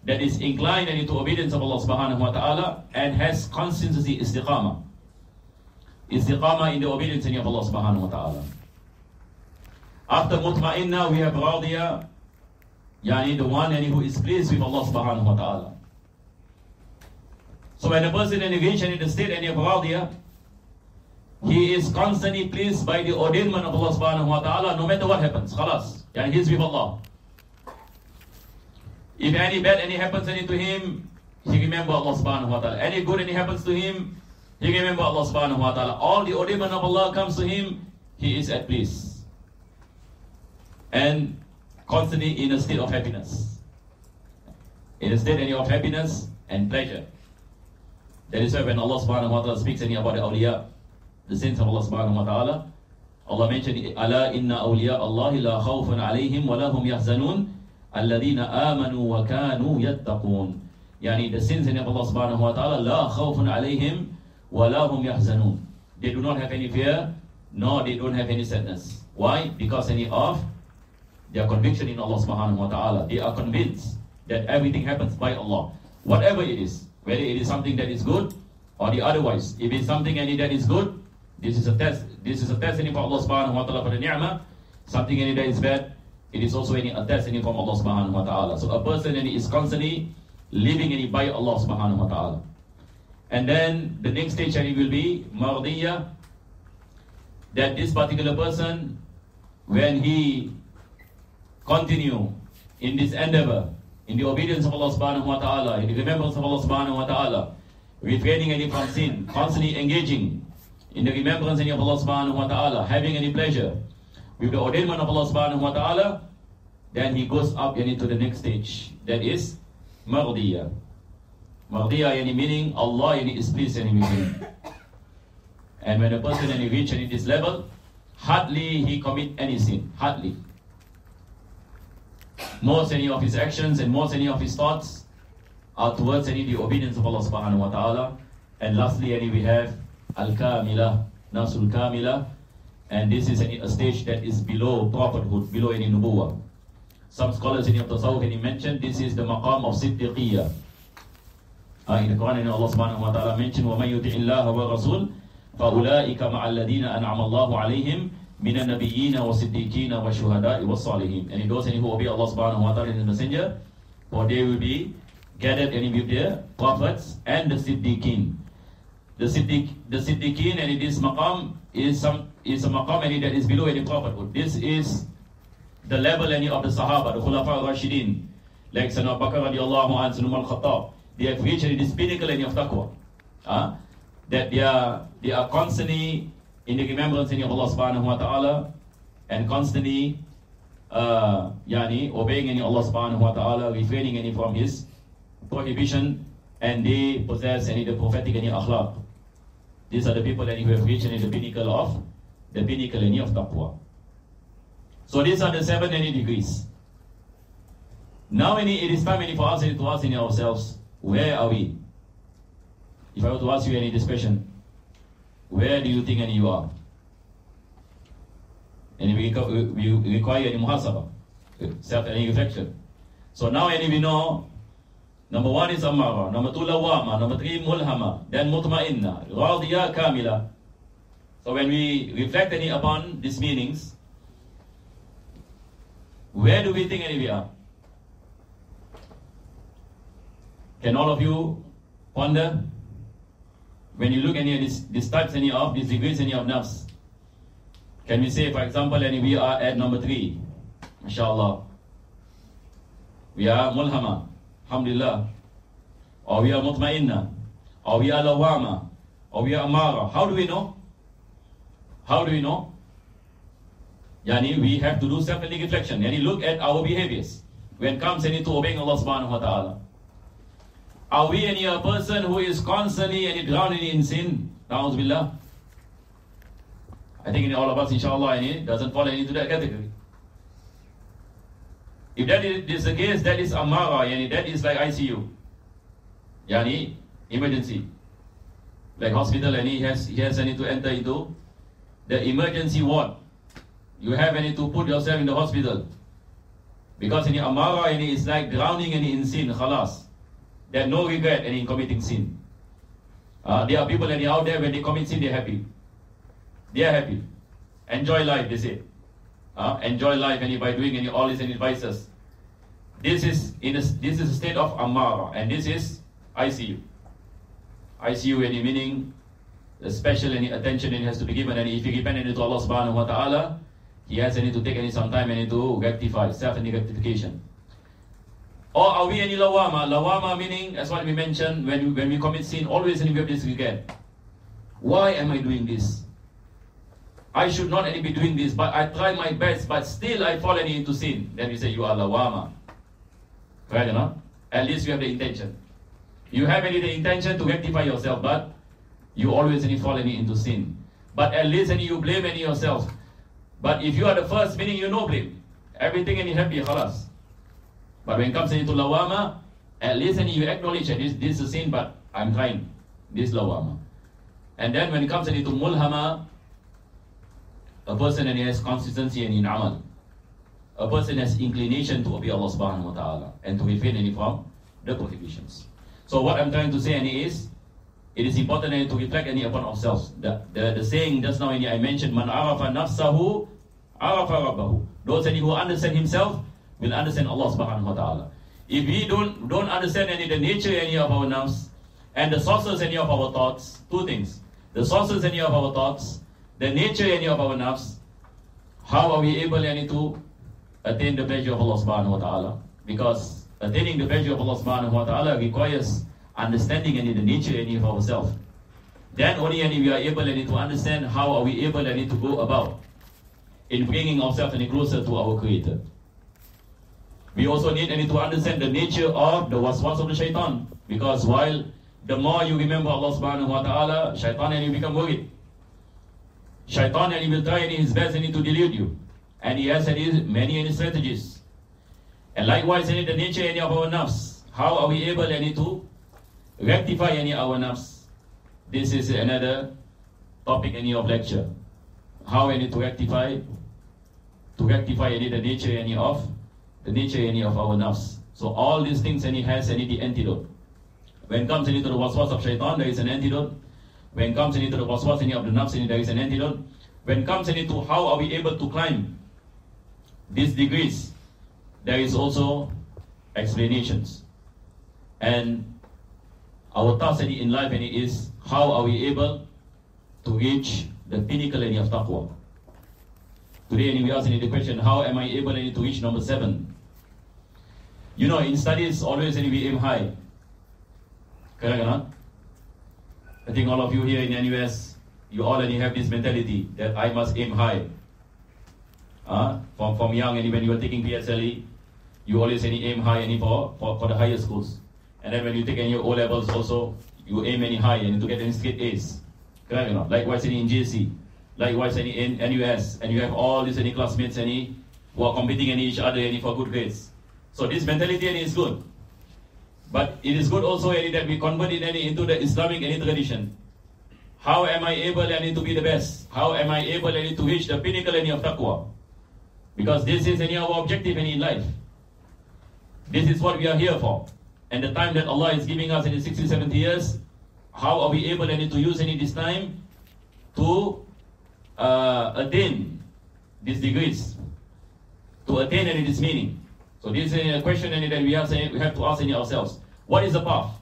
that is inclined into obedience of Allah subhanahu wa ta'ala and has constancy istiqamah. Istiqamah in the obedience of Allah subhanahu wa ta'ala. After mutma'inna, we have radiyah, the one who is pleased with Allah subhanahu wa ta'ala. So when a person reaches in the state of radiyah, he is constantly pleased by the ordainment of Allah subhanahu wa ta'ala, no matter what happens. Khalas. He is with Allah. If any bad happens to him, he remember Allah subhanahu wa ta'ala. Any good happens to him, he remember Allah subhanahu wa ta'ala. All the ordainment of Allah comes to him, he is at peace. And constantly in a state of happiness. In a state of happiness and pleasure. That is why when Allah subhanahu wa ta'ala speaks about the awliya, the saints of Allah subhanahu wa ta'ala, Allah mentioned, Ala inna awliya Allahi la khawfun alayhim wa lahum yahzanun alladhina amanu wa kanu yattaqun. The sins of Allah subhanahu wa ta'ala, la khawfun alayhim wa lahum yahzanun. They do not have any fear, nor they don't have any sadness. Why? Because of their conviction in Allah subhanahu wa ta'ala. They are convinced that everything happens by Allah. Whatever it is, whether it is something that is good or the otherwise. If it is something that is good, this is a test. This is a test for Allah subhanahu wa ta'ala for the ni'mah. Something that is bad, it is also a test from Allah subhanahu wa ta'ala. So a person is constantly living by Allah subhanahu wa ta'ala. And then the next stage will be mardiyah, that this particular person, when he continue in this endeavor, in the obedience of Allah subhanahu wa ta'ala, in the remembrance of Allah subhanahu wa ta'ala, refraining from sin, constantly engaging in the remembrance of Allah subhanahu wa ta'ala, having any pleasure with the ordainment of Allah subhanahu wa ta'ala, then he goes up into the next stage. That is mardiyah. Mardiyah meaning Allah is pleased with him. And when a person reaches this level, hardly he commit any sin. Hardly. Most of his actions and most of his thoughts are towards the obedience of Allah subhanahu wa ta'ala. And lastly, we have al-kamila, nasul kamila, and this is a stage that is below prophethood, below any nubuwah. Some scholars in the Tasawwuf mentioned this is the maqam of siddiqiyya. In the Quran, Allah subhanahu wa ta'ala mentioned, وَمَن يُطِعِ اللَّهَ وَالرَّسُولَ فَأُولَٰئِكَ مَعَ الَّذِينَ أَنْعَمَ اللَّهُ عَلَيْهِمْ مِنَ النَّبِيِّينَ وَالصِّدِّيقِينَ وَالشُّهَدَاءِ وَالصَّالِحِينَ. And those who obey Allah subhanahu wa ta'ala and His Messenger, for they will be gathered with the prophets and the Siddiqeen. The Siddiqeen, and this maqam is a maqam that is below any prophethood. This is the level of the Sahaba, the Khulafa al-Rashidin, like Sayyidina Abu Bakr radiallahu anhu, Sayyidina Umar al-Khattab. They have reached this pinnacle of taqwa. That they are constantly in the remembrance of Allah subhanahu wa ta'ala, and constantly obeying Allah subhanahu wa ta'ala, refraining from his prohibition, and they possess the prophetic akhlaq. These are the people who have reached the pinnacle of taqwa. So these are the 7 degrees. Now it is time for us to ask ourselves, where are we? If I were to ask you this question, where do you think you are? And we require any muhasabah, self-reflection. So now we know, number 1 is Ammara, number 2 Lawama, number 3 Mulhama, then Mutma'inna, Radiya Kamila. So when we reflect upon these meanings, where do we think we are? Can all of you ponder? When you look at these types of these degrees of nafs, can we say, for example, we are at number 3, mashallah. We are mulhama, alhamdulillah. Or we are mutmainna, or we are lawama, or we are amara. How do we know? How do we know? We have to do self-reflection. Look at our behaviors when it comes to obeying Allah subhanahu wa ta'ala. Are we a person who is constantly drowning in sin? Na'udzubillah. I think all of us, inshallah, doesn't fall into that category. If that is the case, that is amara, that is like ICU. Emergency. Like hospital, he has to enter into the emergency ward. You have to put yourself in the hospital. Because amara is like drowning in sin, khalas. There are no regret in committing sin. There are people out there, when they commit sin, they're happy. They are happy. Enjoy life, they say. Enjoy life by doing all these vices. This is a state of amara, and this is ICU. ICU meaning the special attention has to be given, and if you depend on Allah subhanahu wa ta'ala, he has to take some time to rectify, self-rectification. Or are we lawama? Lawama meaning, as what we mentioned, when we commit sin, always we have this regret. Why am I doing this? I should not be doing this, but I try my best, but still I fall into sin. Then we say you are lawama. Right or not? At least you have the intention. You have the intention to rectify yourself, but you always fall into sin. But at least you blame yourself. But if you are the first, meaning you no blame. Everything happy, khalas. But when it comes into lawama, at least you acknowledge that this is a sin, but I'm trying. This lawama. And then when it comes into mulhama, a person has consistency in amal. A person has inclination to obey Allah subhanahu wa ta'ala and to refrain from the prohibitions. So what I'm trying to say is, it is important to reflect upon ourselves. The saying just now I mentioned, Man arafa nafsahu, arafa rabbahu. Those who understand himself will understand Allah subhanahu wa ta'ala. If we don't understand the nature of our nafs and the sources of our thoughts, two things. The sources of our thoughts, the nature of our nafs, how are we able to attain the pleasure of Allah subhanahu wa ta'ala? Because attaining the pleasure of Allah subhanahu wa ta'ala requires understanding the nature of ourselves. Then only we are able to understand how are we able to go about in bringing ourselves closer to our Creator. We also need to understand the nature of the waswas of the shaitan. Because while the more you remember Allah subhanahu wa ta'ala, shaitan will become worried. Shaitan will try his best to delude you. And he has many strategies. And likewise, the nature of our nafs. How are we able to rectify our nafs? This is another topic of lecture. How we need to rectify the nature of our nafs. So all these things has the antidote. When it comes into the waswas of shaitan, there is an antidote. When it comes into the waswas of the nafs, there is an antidote. When it comes into how are we able to climb these degrees, there is also explanations. And our task in life is how are we able to reach the pinnacle of taqwa. Today we ask the question, how am I able to reach number 7? You know, in studies always we aim high. Correct or not? I think all of you here in NUS, you already have this mentality that I must aim high. From young, and when you are taking PSLE, you always aim high for the higher schools. And then when you take any O levels also, you aim any high and to get any straight A's. Correct or not? Likewise in JC, likewise in NUS, and you have all these classmates who are competing each other for good grades. So this mentality is good. But it is good also that we convert it into the Islamic tradition. How am I able to be the best? How am I able to reach the pinnacle of taqwa? Because this is our objective in life. This is what we are here for. And the time that Allah is giving us in 60, 70 years, how are we able to use this time to attain these degrees, to attain this meaning? So this is a question that we have to ask ourselves. What is the path?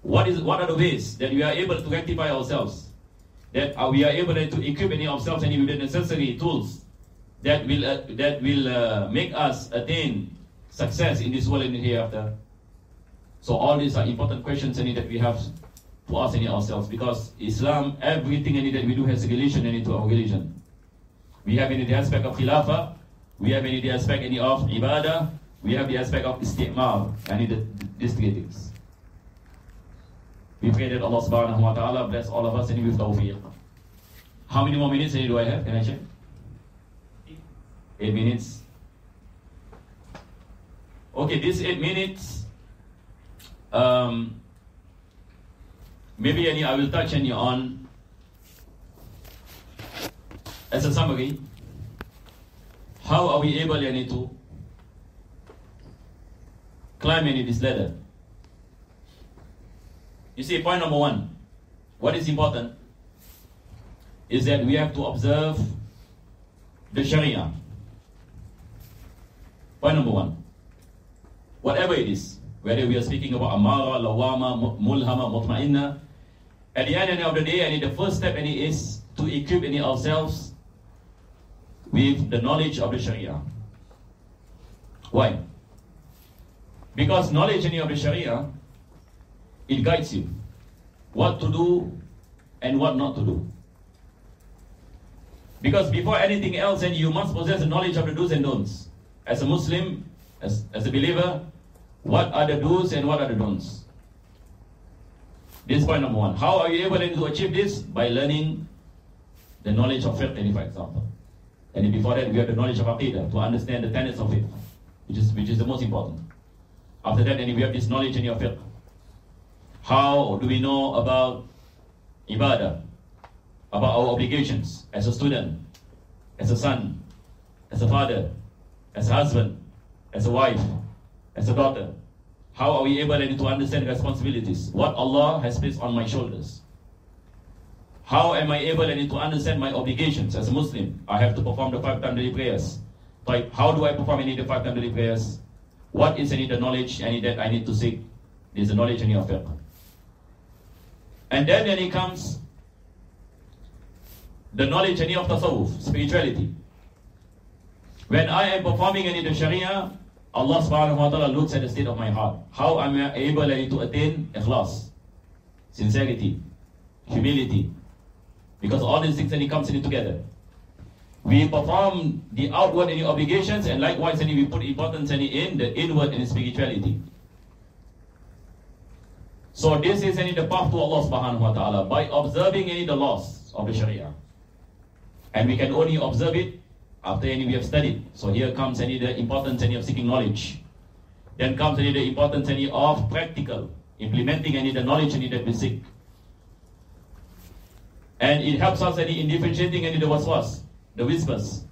What are the ways that we are able to rectify ourselves? That we are able to equip ourselves with the necessary tools that will make us attain success in this world and hereafter. So all these are important questions that we have to ask ourselves, because Islam, everything that we do has a relation to our religion. We have the aspect of khilafah, we have the aspect of ibadah, we have the aspect of isti'mal, and these three things. We pray that Allah subhanahu wa ta'ala bless all of us and with tawfiq. How many more minutes do I have? Can I check? 8 minutes. Okay, these 8 minutes, maybe I will touch on, as a summary, how are we able to climb this ladder? You see, point number 1, what is important is that we have to observe the Sharia. Point number 1, whatever it is, whether we are speaking about amara, lawama, mulhama, mutma'inna, at the end of the day, the first step is to equip ourselves with the knowledge of the Sharia. Why? Because knowledge of the Sharia, it guides you what to do and what not to do. Because before anything else, you must possess the knowledge of the do's and don'ts. As a Muslim, as a believer, what are the do's and what are the don'ts? This is point number 1. How are you able to achieve this? By learning the knowledge of fiqh, for example. And before that, we have the knowledge of aqidah, to understand the tenets of fiqh, which is the most important. After that, we have this knowledge in your fiqh. How do we know about ibadah, about our obligations as a student, as a son, as a father, as a husband, as a wife, as a daughter? How are we able to understand responsibilities? What Allah has placed on my shoulders? How am I able to understand my obligations as a Muslim? I have to perform the 5 times daily prayers. How do I perform the 5 times daily prayers? What is the knowledge that I need to seek? This is the knowledge in your fiqh. And then it comes the knowledge of tasawwuf, spirituality. When I am performing the Sharia, Allah subhanahu wa ta'ala looks at the state of my heart. How am I able to attain ikhlas, sincerity, humility? Because all these things comes together. We perform the outward obligations, and likewise we put importance in the inward spirituality. So this is the path to Allah subhanahu wa ta'ala, by observing the laws of the Sharia. And we can only observe it after we have studied. So here comes the importance of seeking knowledge. Then comes the importance of practical, implementing the knowledge that we seek. And it helps us in differentiating the waswas, the whispers.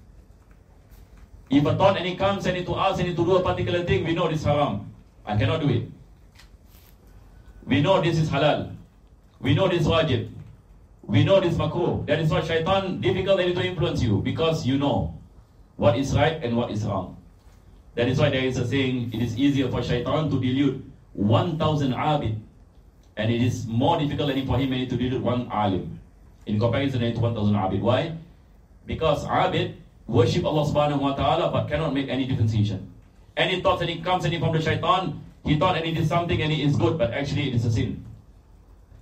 If a thought comes to us to do a particular thing, we know this haram. I cannot do it. We know this is halal. We know this wajib. We know this makruh. That is why shaitan difficult to influence you, because you know what is right and what is wrong. That is why there is a saying, it is easier for shaitan to delude 1,000 abid, and it is more difficult for him to delude one alim in comparison to 1,000 abid. Why? Because abid worship Allah subhanahu wa ta'ala but cannot make any differentiation. Any thoughts that comes from the shaitan, he thought it is something and it is good, but actually it is a sin.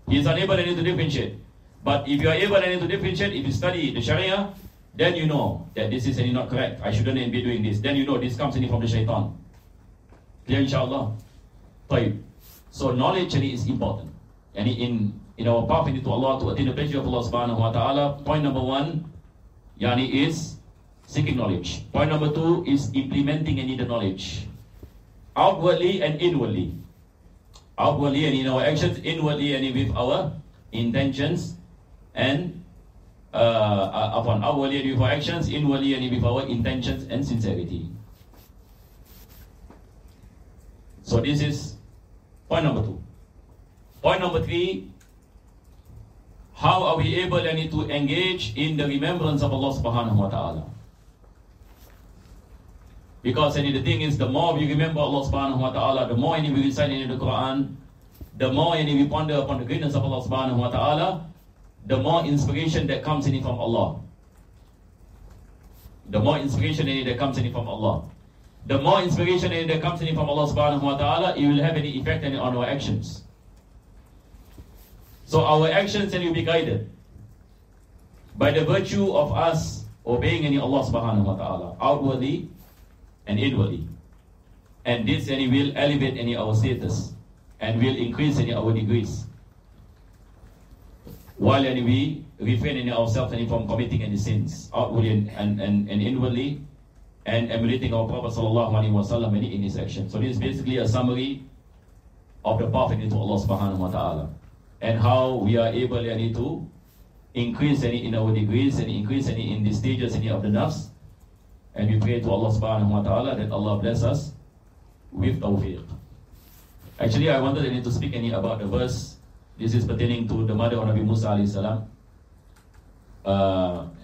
He is unable to differentiate. But if you are able to differentiate, if you study the Sharia, then you know that this is not correct. I shouldn't be doing this. Then you know this comes from the shaitan. Clear, inshallah? So knowledge is important. And in our path into Allah, to attain the pleasure of Allah subhanahu wa ta'ala, point number 1 is seeking knowledge. Point number 2 is implementing the knowledge, outwardly and inwardly. Outwardly and in our actions, inwardly and with our intentions, and outwardly and with our actions, inwardly and with our intentions and sincerity. So this is point number 2. Point number 3, how are we able to engage in the remembrance of Allah subhanahu wa ta'ala? Because the thing is, the more we remember Allah subhanahu wa ta'ala, the more we recite in the Quran, the more we ponder upon the greatness of Allah subhanahu wa ta'ala, the more inspiration that comes in from Allah. The more inspiration that comes in from Allah. The more inspiration that comes in from Allah subhanahu wa ta'ala, it will have any effect on our actions. So our actions will be guided by the virtue of us obeying Allah subhanahu wa ta'ala, outwardly and inwardly. And this will elevate our status and will increase our degrees, while we refrain ourselves from committing any sins, outwardly and inwardly, and emulating our Prophet sallallahu alaihi wasallam in his action. So this is basically a summary of the path into Allah subhanahu wa ta'ala, and how we are able to increase in our degrees and increase in the stages of the nafs. And we pray to Allah subhanahu wa ta'ala that Allah bless us with tawfiq. Actually, I wanted to speak about the verse. This is pertaining to the mother of Nabi Musa alayhi salam.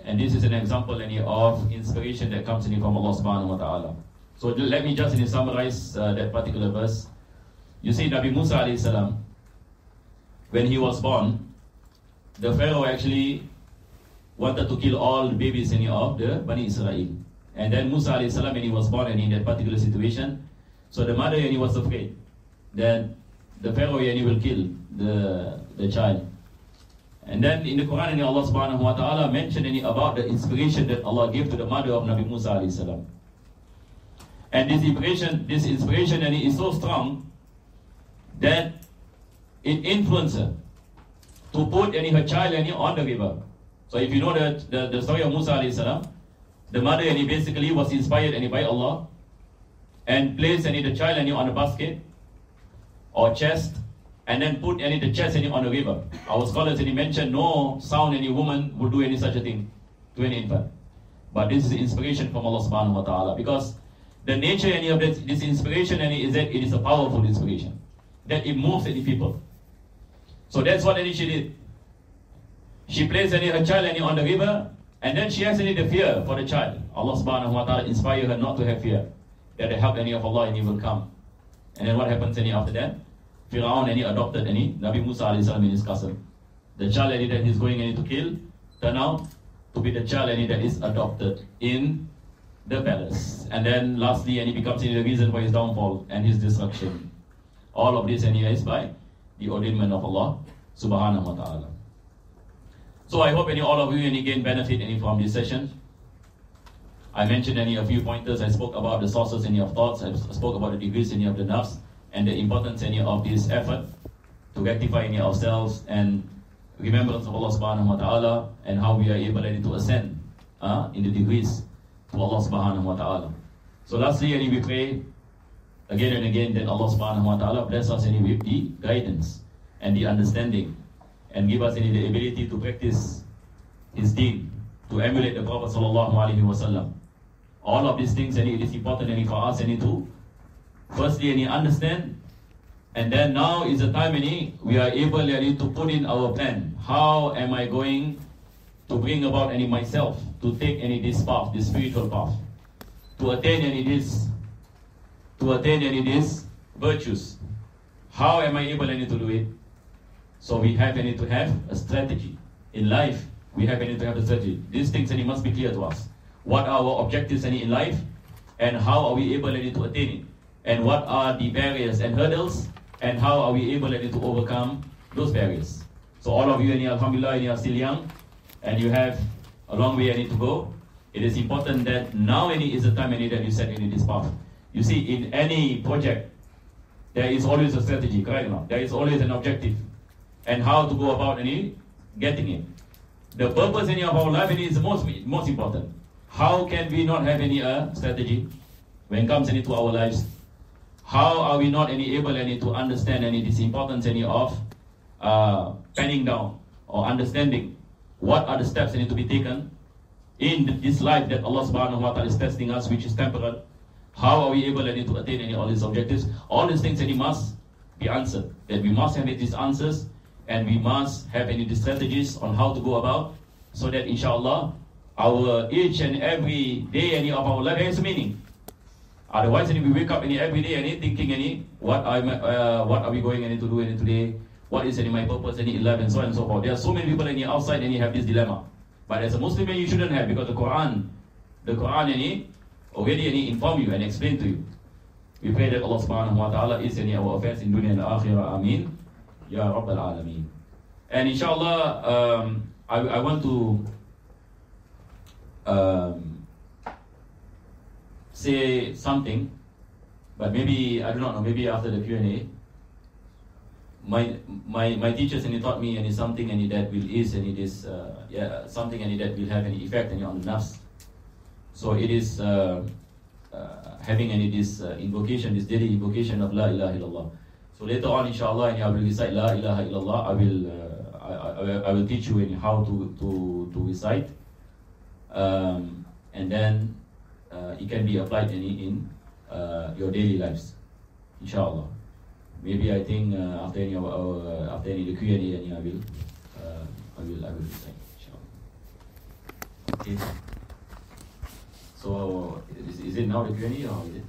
And this is an example of inspiration that comes from Allah subhanahu wa ta'ala. So let me just summarize that particular verse. You see, Nabi Musa alayhi salam, when he was born, the Pharaoh actually wanted to kill all the babies of the Bani Israel. And then Musa alayhi salam, when he was born in that particular situation, so the mother was afraid that the Pharaoh will kill the child. And then in the Quran, Allah subhanahu wa ta'ala mentioned about the inspiration that Allah gave to the mother of Nabi Musa alayhi salam. And this inspiration is so strong that it influenced her to put her child on the river. So if you know the story of Musa alayhi salam, the mother basically was inspired by Allah and placed the child on a basket or chest, and then put the chest on the river. Our scholars mentioned no sound woman would do such a thing to an infant. But this is inspiration from Allah subhanahu wa ta'ala, because the nature of this inspiration is that it is a powerful inspiration, that it moves people. So that's what she did. She placed her child on the river, and then she has the fear for the child. Allah subhanahu wa ta'ala inspired her not to have fear, that the help of Allah will come. And then what happens after that? Fir'aun adopted Nabi Musa alayhi salam in his castle. The child that he's going to kill turned out to be the child that is adopted in the palace. And then lastly, he becomes the reason for his downfall and his destruction. All of this is by the ordainment of Allah subhanahu wa ta'ala. So I hope all of you gain benefit from this session. I mentioned a few pointers. I spoke about the sources of thoughts. I spoke about the degrees of the nafs, and the importance of this effort to rectify ourselves and remembrance of Allah subhanahu wa ta'ala, and how we are able to ascend in the degrees to Allah subhanahu wa ta'ala. So lastly, we pray again and again that Allah subhanahu wa ta'ala bless us with the guidance and the understanding, and give us the ability to practice His deen, to emulate the Prophet sallallahu alaihi wasallam. All of these things, it is important for us to firstly understand, and then now is the time we are able to put in our plan. How am I going to bring about myself to take this path, this spiritual path, to attain this to attain any of these virtues. How am I able to do it? So we have to have a strategy. In life, we have to have a strategy. These things must be clear to us. What are our objectives in life, and how are we able to attain it? And what are the barriers and hurdles, and how are we able to overcome those barriers? So all of you, alhamdulillah, you are still young, and you have a long way to go. It is important that now is the time that you set in this path. You see, in any project, there is always a strategy, correct or not? There is always an objective, and how to go about getting it. The purpose of our life is the most important. How can we not have any strategy when it comes into our lives? How are we not able to understand this importance of penning down or understanding what are the steps that need to be taken in this life that Allah subhanahu wa ta'ala is testing us, which is temporal? How are we able to attain all these objectives? All these things that must be answered. That we must have these answers, and we must have these strategies on how to go about, so that inshallah our each and every day of our life has meaning. Otherwise, we wake up every day thinking what are we going to do today? What is my purpose in life, and so on and so forth. There are so many people outside have this dilemma. But as a Muslim, you shouldn't have, because the Quran already inform you and explain to you. We pray that Allah subhanahu wa ta'ala is our affairs in dunya and akhirah. Ameen. Ya Rabbal Alameen. And inshallah, I want to say something, but maybe, I do not know, maybe after the Q&A. My teachers taught me something that will ease something that will have an effect on the nafs. So it is having this invocation, this daily invocation of La ilaha illallah. So later on, inshallah, I will recite La ilaha illallah. I will teach you how to recite, and then it can be applied in your daily lives, inshallah. Maybe I think after the Q&A, I will recite, inshallah. Okay. So is it now the Q&A, or is it?